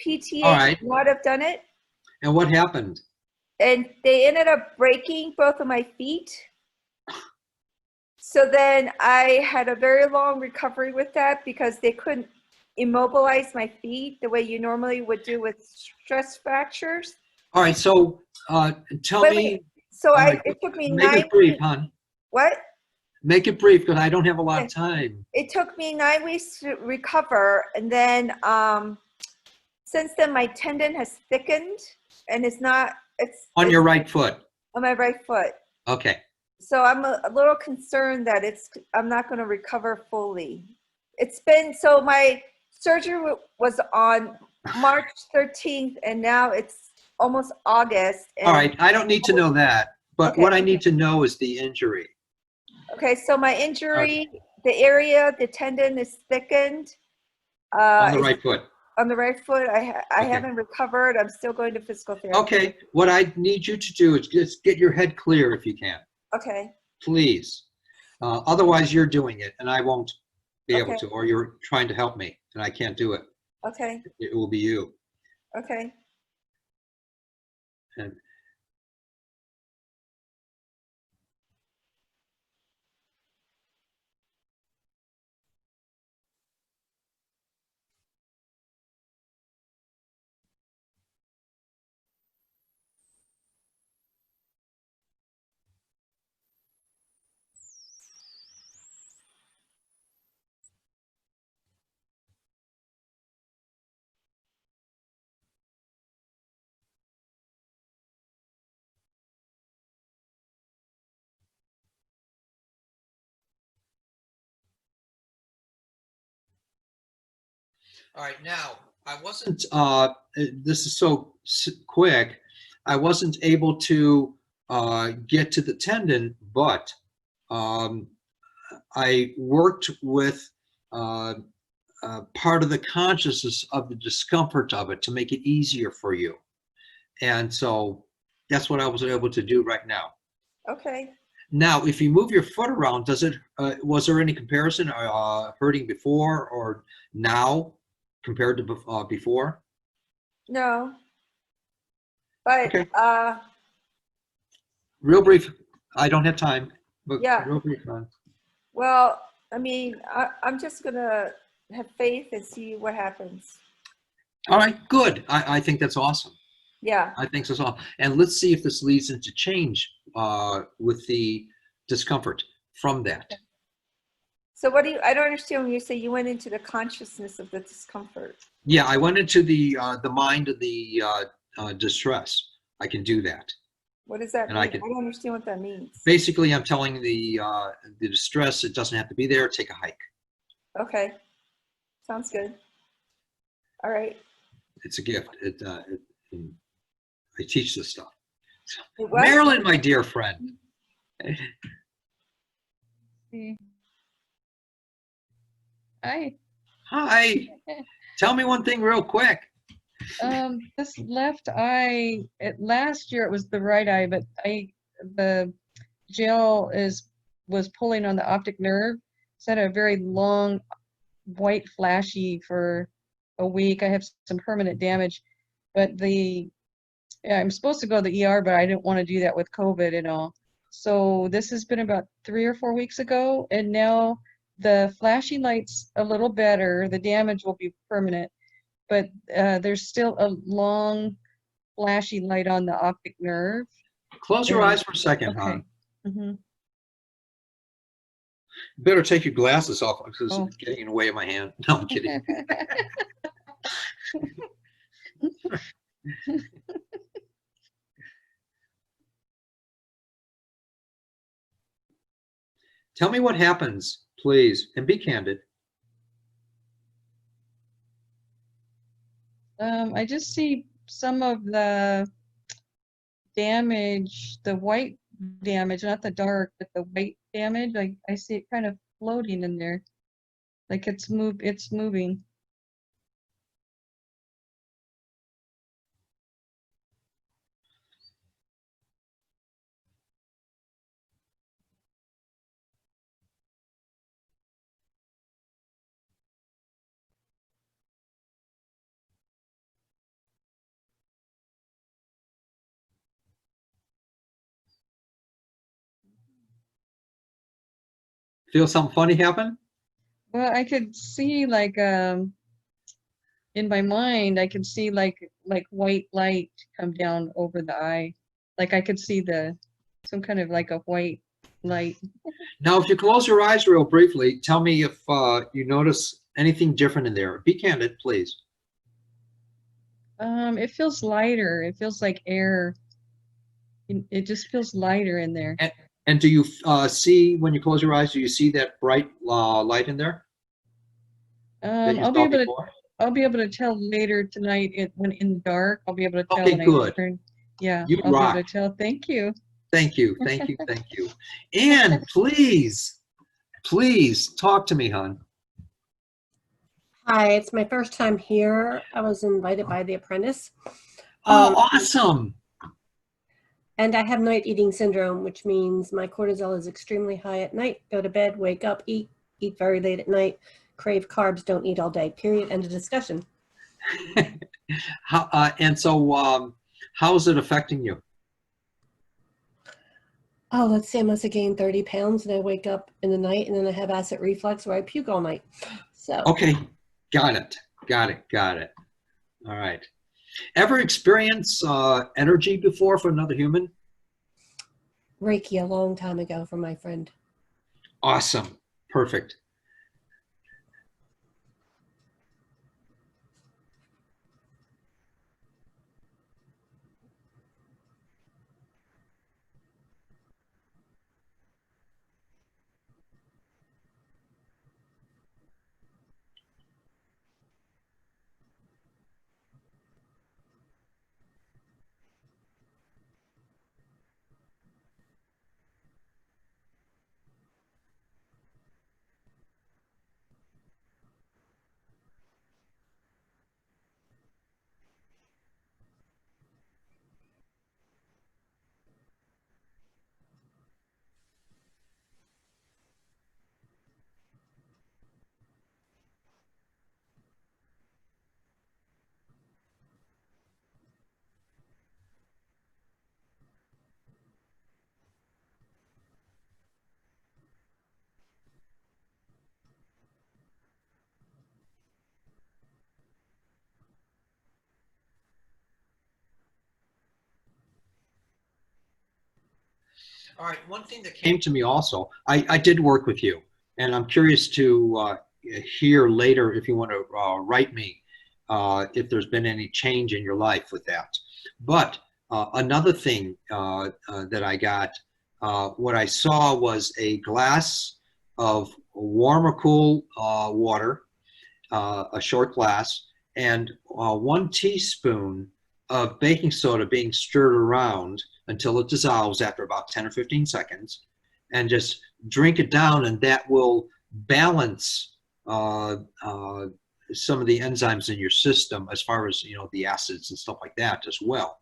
S2: PTA
S1: All right.
S2: should not have done it.
S1: And what happened?
S2: And they ended up breaking both of my feet. So then I had a very long recovery with that because they couldn't immobilize my feet the way you normally would do with stress fractures.
S1: All right, so tell
S2: Wait,
S1: me,
S2: wait. So
S1: all right,
S2: it took me
S1: make
S2: 9
S1: it brief,
S2: weeks.
S1: hon.
S2: What?
S1: Make it brief because I don't have a lot of
S2: Okay.
S1: time.
S2: It took me 9 weeks to recover, and then since then my tendon has thickened, and it's
S1: On your right foot.
S2: on my right foot.
S1: Okay.
S2: So I'm a little concerned that I'm not going to recover fully. It's been, so my surgery was on March 13th, and now it's almost August.
S1: All right, I don't need to know that, but
S2: Okay.
S1: what I need to know is the injury.
S2: Okay, so my injury, the area, the tendon is thickened.
S1: On the
S2: It's
S1: right foot.
S2: on the right foot. I
S1: Okay.
S2: haven't recovered. I'm still going to physical therapy.
S1: Okay, what I need you to do is just get your head clear if you can,
S2: Okay.
S1: please. Otherwise, you're doing it, and I won't be able
S2: Okay.
S1: to, or you're trying to help me, and I can't do it.
S2: Okay.
S1: It will be you.
S2: Okay.
S1: And all right, now, I wasn't, this is so quick, I wasn't able to get to the tendon, but I worked with part of the consciousness of the discomfort of it to make it easier for you. And so that's what I was able to do right now.
S2: Okay.
S1: Now, if you move your foot around, does it, was there any comparison hurting before or now compared to before?
S2: No. But,
S1: Okay. Real brief, I don't have time, but
S2: Yeah.
S1: real brief, man.
S2: well, I mean, I'm just going to have faith and see what happens.
S1: All right, good. I think that's awesome.
S2: Yeah.
S1: I think so. As well. And let's see if this leads into change with the discomfort from that.
S2: So I don't understand when you say you went into the consciousness of the discomfort.
S1: Yeah, I went into the mind of the distress. I can do that.
S2: What does that
S1: And
S2: mean?
S1: I
S2: I
S1: can-
S2: don't understand what that means.
S1: Basically, I'm telling the distress it doesn't have to be there. Take a hike.
S2: Okay. Sounds good. All right.
S1: It's a gift. I teach this stuff.
S2: It was-
S1: Marilyn, my dear friend.
S10: Hi.
S1: Hi. Tell me one thing real quick.
S10: This left eye, last year it was the right eye, but the gel was pulling on the optic nerve. It's had a very long white flashy for a week. I have some permanent damage, but I'm supposed to go to the ER, but I didn't want to do that with COVID and all. So this has been about 3 or 4 weeks ago, and now the flashing light's a little better. The damage will be permanent, but there's still a long flashy light on the optic nerve.
S1: Close your
S10: Yeah.
S1: eyes for a second,
S10: Okay.
S1: hon.
S10: Mm-hmm.
S1: Better take your glasses off because
S10: Oh.
S1: it's getting in the way of my hand. No, I'm kidding. Tell me what happens, please, and be candid.
S10: I just see some of the damage, the white damage, not the dark, but the white damage. Like I see it kind of floating in there, like it's moving.
S1: Feel something funny happen?
S10: Well, I could see like in my mind, I could see like white light come down over the eye. Like I could see some kind of like a white light.
S1: Now, if you close your eyes real briefly, tell me if you notice anything different in there. Be candid, please.
S10: It feels lighter. It feels like air. It just feels lighter in there.
S1: And do you see, when you close your eyes, do you see that bright light in there that you
S10: I'll be
S1: saw
S10: able to
S1: before?
S10: I'll be able to tell later tonight when in the dark. I'll be able to tell
S1: Okay,
S10: when I
S1: good.
S10: turn. Yeah,
S1: You
S10: I'll be
S1: rock.
S10: able to tell. Thank you.
S1: Thank you, thank you, thank you. And please talk to me, hon.
S11: Hi, it's my first time here. I was invited by The Apprentice.
S1: Oh, awesome.
S11: And I have night eating syndrome, which means my cortisol is extremely high at night. Go to bed, wake up, eat very late at night, crave carbs, don't eat all day, period. End of discussion.
S1: And so how is it affecting you?
S11: Oh, let's see, I must have gained 30 pounds and I wake up in the night and then I have acid reflux where I puke all night. So.
S1: Okay, got it. All right. Ever experience energy before for another human?
S11: Reiki a long time ago from my friend.
S1: Awesome. Perfect. All right, one thing that came to me also, I did work with you, and I'm curious to hear later if you want to write me if there's been any change in your life with that. But another thing that I got, what I saw was a glass of warm or cool water, a short glass, and 1 teaspoon of baking soda being stirred around until it dissolves after about 10 or 15 seconds, and just drink it down, and that will balance some of the enzymes in your system as far as, you know, the acids and stuff like that as well,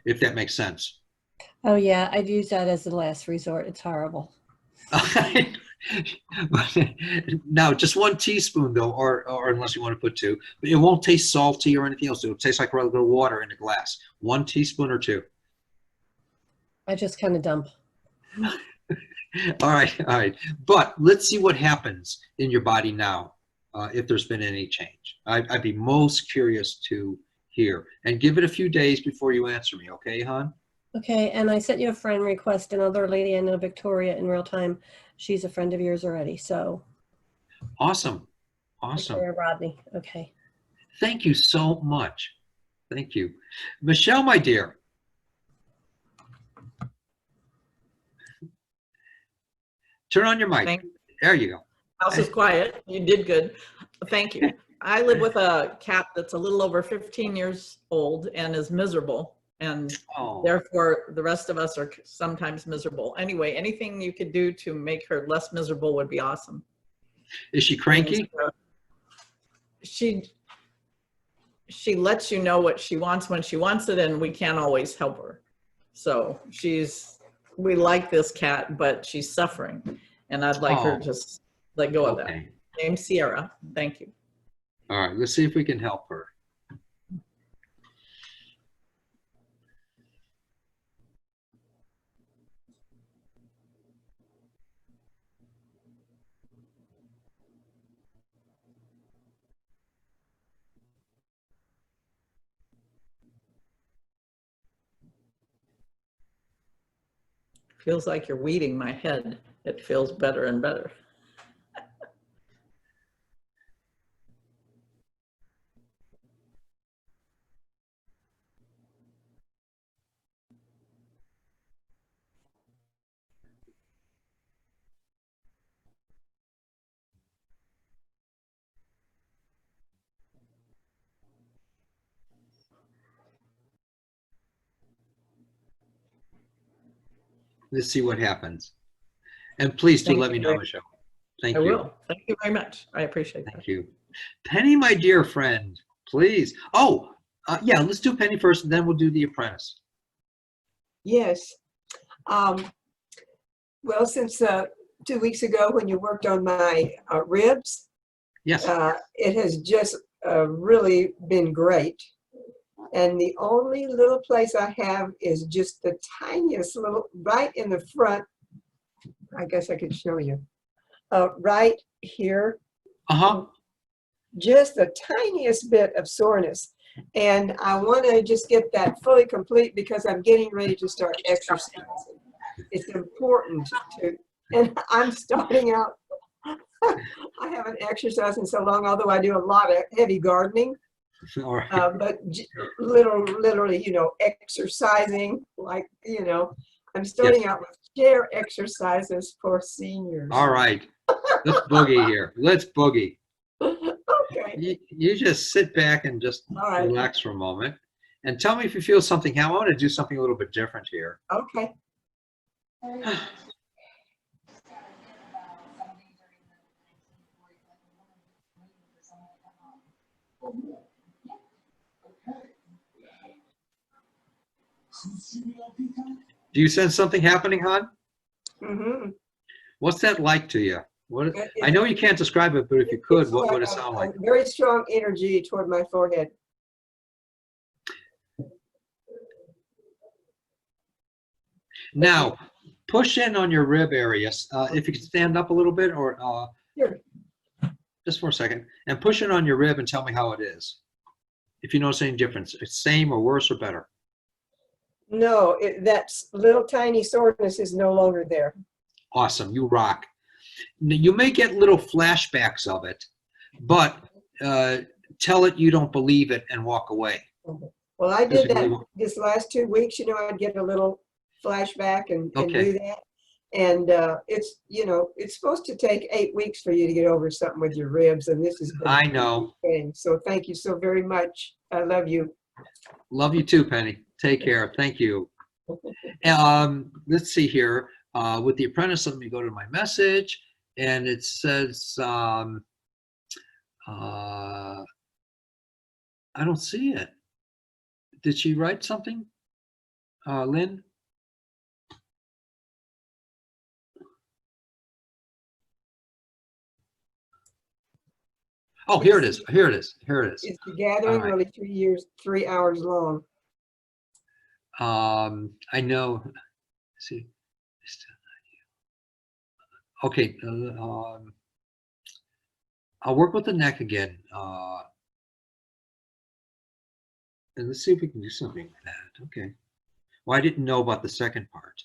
S1: if that makes sense.
S11: Oh yeah, I'd use that as the last resort. It's horrible.
S1: Now, just 1 teaspoon though, or unless you want to put 2, but it won't taste salty or anything else. It'll taste like regular water in a glass. 1 teaspoon or 2.
S11: I just kind of dump.
S1: All right. But let's see what happens in your body now, if there's been any change. I'd be most curious to hear. And give it a few days before you answer me, okay, hon?
S11: Okay, and I sent you a friend request, another lady I know, Victoria, in real time. She's a friend of yours already, so.
S1: Awesome.
S11: Victoria Rodney, okay.
S1: Thank you so much. Thank you. Michelle, my dear. Turn on your mic. There you go.
S4: House is quiet. You did good. Thank you. I live with a cat that's a little over 15 years old and is miserable. And therefore, the rest of us are sometimes miserable. Anyway, anything you could do to make her less miserable would be awesome.
S1: Is she cranky?
S4: She lets you know what she wants when she wants it, and we can't always help her. So we like this cat, but she's suffering, and I'd like her to just let go of that. Name's Sierra. Thank you.
S1: All right, let's see if we can help her.
S4: Feels like you're weeding my head. It feels better and better.
S1: Let's see what happens. And please do
S4: Thank
S1: let me
S4: you
S1: know,
S4: very-
S1: Michelle. Thank
S4: I
S1: you.
S4: will. Thank you very much. I appreciate that.
S1: Thank you. Penny, my dear friend, please. Oh, yeah, let's do Penny first, and then we'll do The Apprentice.
S12: Yes. Well, since 2 weeks ago when you worked on my ribs,
S1: Yes.
S12: it has just really been great. And the only little place I have is just the tiniest little, right in the front. I guess I could show you. Right here.
S1: Uh-huh.
S12: Just the tiniest bit of soreness. And I want to just get that fully complete because I'm getting ready to start exercising. It's important to, and I'm starting out, I haven't exercised in so long, although I do a lot of heavy gardening.
S1: All right.
S12: But literally, you know, exercising, like, you know, I'm starting out with chair exercises for seniors.
S1: All right. Let's boogie here. Let's boogie.
S12: Okay.
S1: You just sit back and just
S12: All right.
S1: relax for a moment. And tell me if you feel something. I want to do something a little bit different here.
S12: Okay.
S1: Do you sense something happening, hon?
S12: Mm-hmm.
S1: What's that like to you? What? I know you can't describe it, but if you could, what would it sound like?
S12: Very strong energy toward my forehead.
S1: Now, push in on your rib areas. If you could stand up a little bit, or
S12: Sure.
S1: just for a second, and push in on your rib and tell me how it is. If you notice any difference, it's same or worse or better.
S12: No, that little tiny soreness is no longer there.
S1: Awesome, you rock. You may get little flashbacks of it, but tell it you don't believe it and walk away.
S12: Well, I did that this last 2 weeks. You know, I'd get a little flashback and do that. And it's, you know, it's supposed to take 8 weeks for you to get over something with your ribs. And this is,
S1: I know.
S12: So thank you so very much. I love you.
S1: Love you too, Penny. Take care. Thank you. Let's see here. With The Apprentice, let me go to my message. And it says, I don't see it. Did she write something? Lynn? Oh, here it is. Here it is. Here it is.
S12: It's the gathering,
S1: All right.
S12: really 3 hours long.
S1: I know. Let's see. Okay. I'll work with the neck again. And let's see if we can do something with that. Okay. Well, I didn't know about the second part.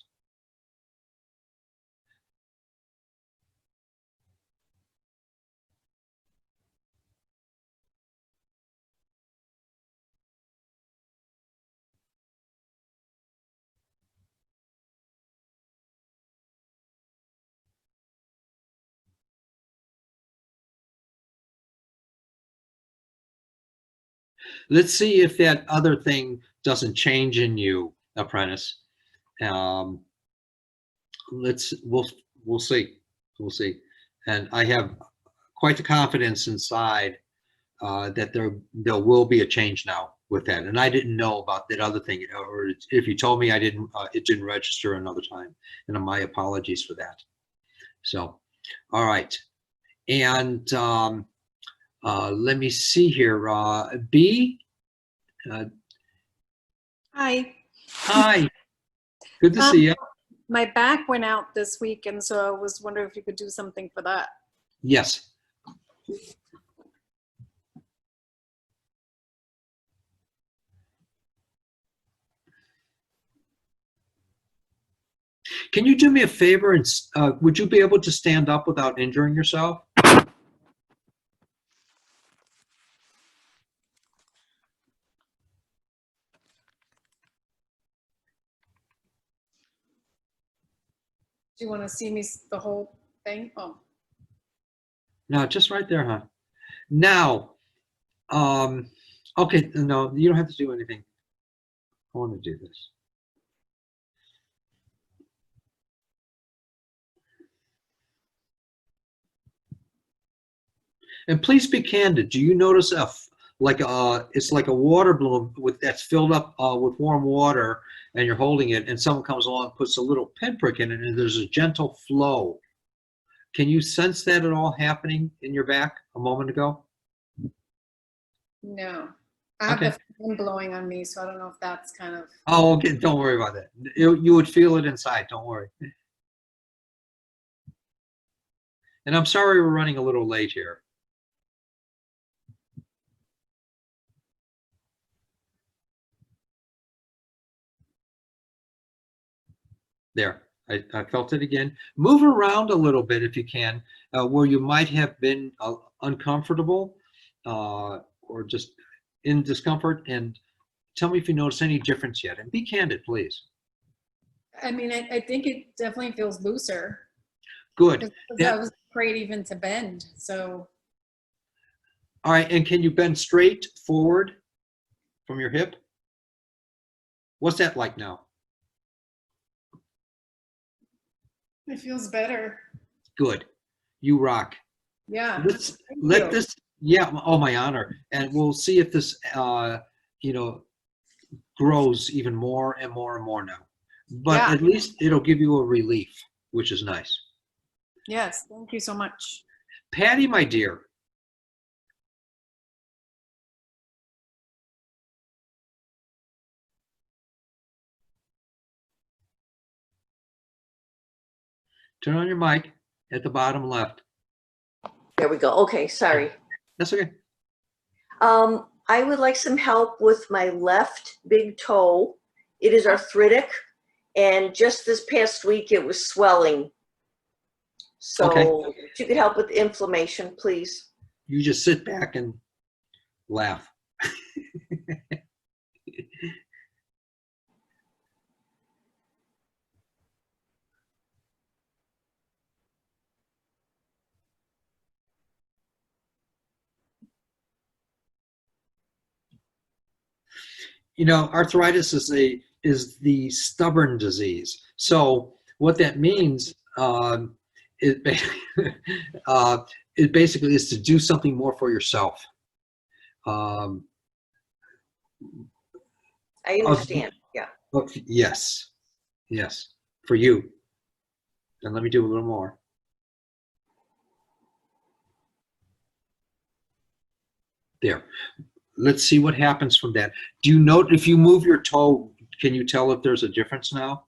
S1: Let's see if that other thing doesn't change in you, Apprentice. We'll see. We'll see. And I have quite the confidence inside that there will be a change now with that. And I didn't know about that other thing, or if you told me, I didn't. It didn't register another time, and my apologies for that. So, all right, and let me see here. B.
S5: Hi.
S8: Hi.
S1: Good to see you.
S5: My back went out this week, and so I was wondering if you could do something for that.
S1: Yes. Can you do me a favor and would you be able to stand up without injuring yourself?
S5: Do you want to see me the whole thing? Oh,
S1: No, just right there, huh? Now, okay, no, you don't have to do anything. I want to do this. And please be candid. Do you notice it's like a water balloon that's filled up with warm water, and you're holding it, and someone comes along and puts a little pinprick in it, and there's a gentle flow. Can you sense that at all happening in your back a moment ago?
S5: no. I have
S1: Okay.
S5: the fan blowing on me, so I don't know if that's kind of.
S1: Oh, okay. Don't worry about that. You would feel it inside. Don't worry. And I'm sorry we're running a little late here. There, I felt it again. Move around a little bit if you can, where you might have been uncomfortable or just in discomfort, and tell me if you notice any difference yet. And be candid, please.
S5: I mean, I think it definitely feels looser.
S1: Good.
S5: Because I was afraid even to bend. So.
S1: All right, and can you bend straight forward from your hip? What's that like now?
S5: It feels better.
S1: Good. You rock.
S5: Yeah.
S1: Let this, yeah, oh, my honor. And we'll see if this, grows even more and more and more now. But
S5: Yeah.
S1: at least it'll give you a relief, which is nice.
S5: Yes. Thank you so much.
S1: Patty, my dear. Turn on your mic at the bottom left.
S13: There we go. Okay, sorry.
S1: That's okay.
S13: I would like some help with my left big toe. It is arthritic, and just this past week it was swelling. So
S1: Okay.
S13: if you could help with inflammation, please.
S1: You just sit back and laugh. Arthritis is the stubborn disease. So what that means it basically is to do something more for yourself.
S13: I understand. Yeah.
S1: Yes, for you. And let me do a little more. There. Let's see what happens from that. Do you note if you move your toe, can you tell if there's a difference now?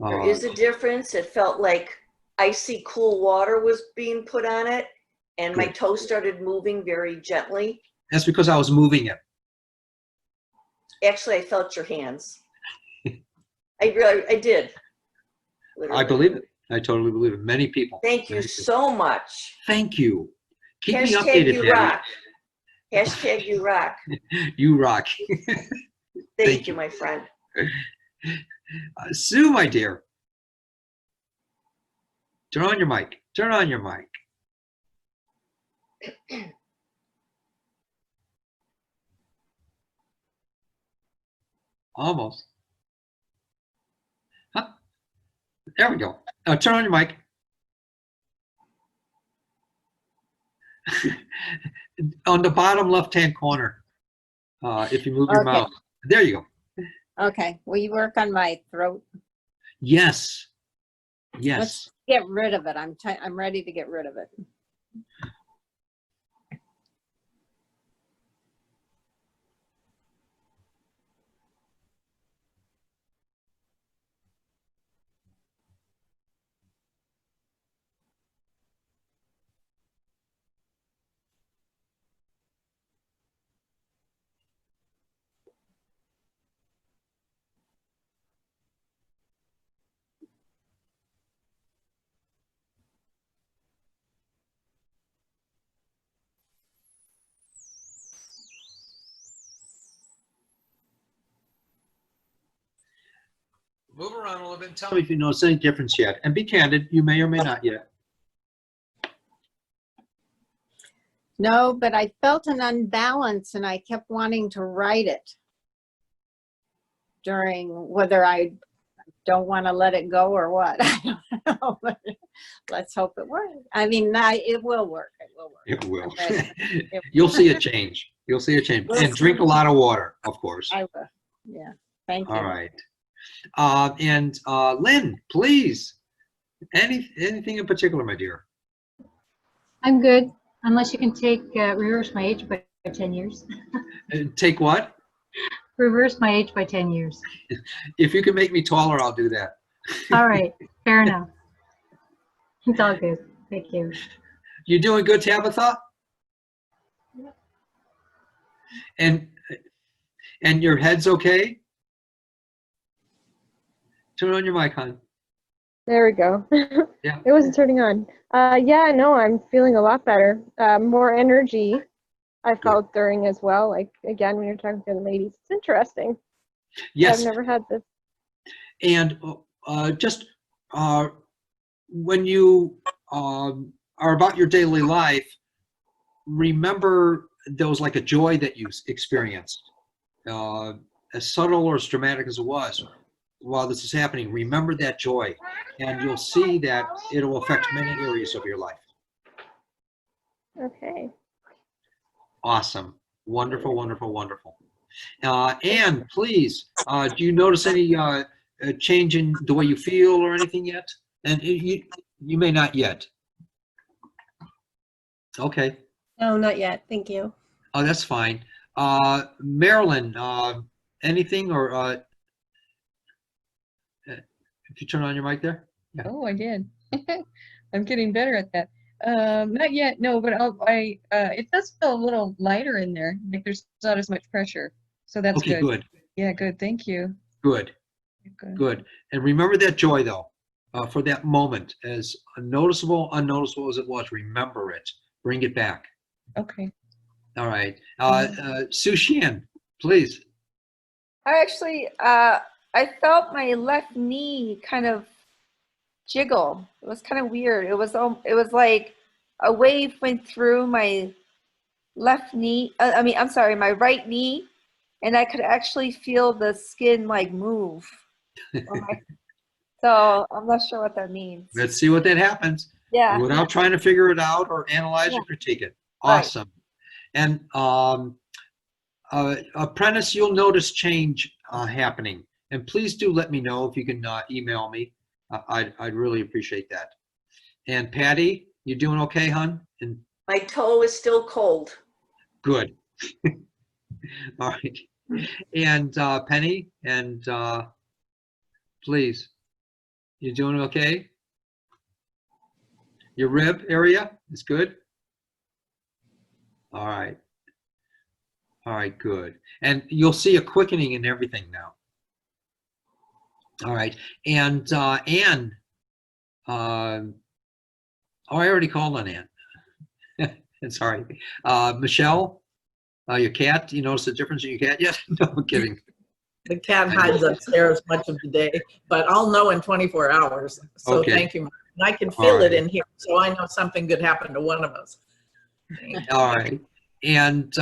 S13: There is a difference. It felt like icy cool water was being put on it, and my
S1: Good.
S13: toe started moving very gently.
S1: That's because I was moving it.
S13: Actually, I felt your hands. I did.
S1: I believe it. I totally believe it. Many people.
S13: Thank you so much.
S1: Thank you. Keep me
S13: Hashtag
S1: updated,
S13: you
S1: Patty.
S13: rock. Hashtag you rock.
S1: You rock.
S13: Thank you, my friend.
S1: Sue, my dear. Turn on your mic. Turn on your mic. Almost. Huh? There we go. Turn on your mic. On the bottom left-hand corner, if you move your
S3: Okay.
S1: mouse. There you go.
S3: Okay, will you work on my throat?
S1: Yes. Yes.
S3: Let's get rid of it. I'm ready to get rid of it.
S1: Move around a little bit and tell me if you notice any difference yet. And be candid, you may or may not yet.
S3: No, but I felt an unbalance and I kept wanting to write it during whether I don't want to let it go or what. I don't know, but let's hope it works. I mean, it will work. It will work.
S1: It will.
S3: It-
S1: You'll see a change. You'll see a change. And drink a lot of water, of course.
S3: I will. Yeah. Thank you.
S1: All right. And Lynn, please. Anything in particular, my dear?
S14: I'm good, unless you can take, reverse my age by 10 years.
S1: Take what?
S14: Reverse my age by 10 years.
S1: If you can make me taller, I'll do that.
S14: All right, fair enough. It's all good. Thank you.
S1: You doing good, Tabitha? And your head's okay? Turn on your mic, hon.
S6: There we go.
S1: Yeah.
S6: It wasn't turning on. Yeah, no, I'm feeling a lot better. More energy I felt during as well. Like, again, when you're talking to the ladies, it's interesting.
S1: Yes.
S6: I've never had this.
S1: And just when you are about your daily life, remember there was like a joy that you experienced. As subtle or as dramatic as it was, while this is happening, remember that joy, and you'll see that it'll affect many areas of your life.
S6: Okay.
S1: Awesome. Wonderful, wonderful, wonderful. And please, do you notice any change in the way you feel or anything yet? And you may not yet. Okay.
S11: No, not yet. Thank you.
S1: Oh, that's fine. Marilyn, anything or if you turn on your mic there? Yeah.
S10: Oh, I did. I'm getting better at that. Not yet, no, but it does feel a little lighter in there. Like there's not as much pressure. So that's
S1: Okay, good.
S10: Yeah, good. Thank you.
S1: Good. Good. And remember that joy, though, for that moment, as noticeable, unnoticeable as it was, remember it. Bring it back.
S10: Okay.
S1: All right. Sue Sheehan, please.
S2: I actually, I felt my left knee kind of jiggle. It was kind of weird. It was like a wave went through my left knee. I'm sorry, my right knee, and I could actually feel the skin like move. So I'm not sure what that means.
S1: Let's see what that happens.
S2: Yeah.
S1: Without trying to figure it out or analyze or critique it. Awesome. And Apprentice, you'll notice change happening. And please do let me know if you can email me. I'd really appreciate that. And Patty, you doing okay, hon? And
S13: My toe is still cold.
S1: good. All right. And Penny, and please, you doing okay? Your rib area is good? All right. All right, good. And you'll see a quickening in everything now. All right. And Anne, oh, I already called on Anne. Sorry. Michelle, your cat, you notice the difference in your cat yet? No, I'm kidding.
S4: The cat hides upstairs much of the day, but I'll know in 24 hours. So
S1: Okay.
S4: thank you. And I can
S1: All
S4: feel it
S1: right.
S4: in here, so I know something good happened to one of us.
S1: All right. And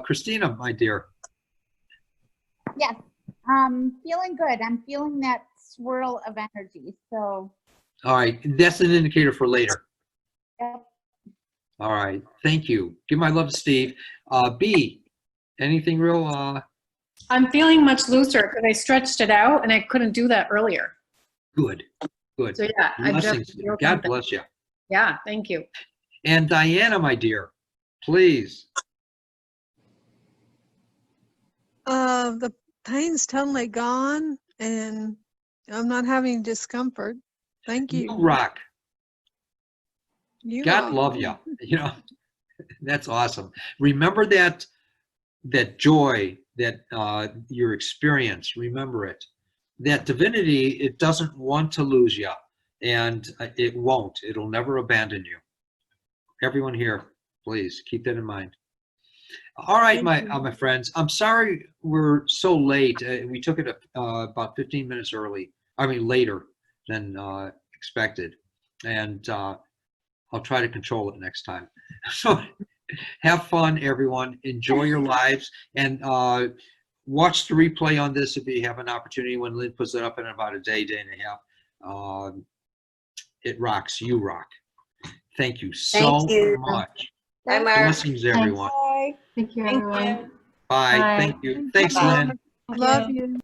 S1: Christina, my dear.
S9: Yes, feeling good. I'm feeling that swirl of energy. So,
S1: All right. That's an indicator for later.
S9: yep.
S1: All right. Thank you. Give my love to Steve. B, anything real?
S5: I'm feeling much looser because I stretched it out and I couldn't do that earlier.
S1: Good. Good.
S5: So yeah, I
S1: Blessings.
S5: just feel
S1: God
S5: something.
S1: bless you.
S5: Yeah, thank you.
S1: And Diana, my dear, please.
S8: The pain's totally gone and I'm not having discomfort. Thank you.
S1: You rock.
S8: You
S1: God
S8: rock.
S1: love you. You know, that's awesome. Remember that joy that your experience. Remember it. That divinity, it doesn't want to lose you, and it won't. It'll never abandon you. Everyone here, please keep that in mind. All right, my friends. I'm sorry we're so late. We took it about 15 minutes later than expected, and I'll try to control it next time. So have fun, everyone. Enjoy your lives, and watch the replay on this if you have an opportunity when Lynn puts it up in about a day and a half. It rocks. You rock. Thank you so
S13: Thank you.
S1: much.
S13: Bye, Mark.
S1: Blessings, everyone.
S2: Bye.
S14: Thank you,
S11: Thank
S14: everyone.
S11: you.
S1: Bye.
S14: Bye.
S1: Thank you. Thanks,
S2: Bye.
S1: Lynn.
S8: Love you.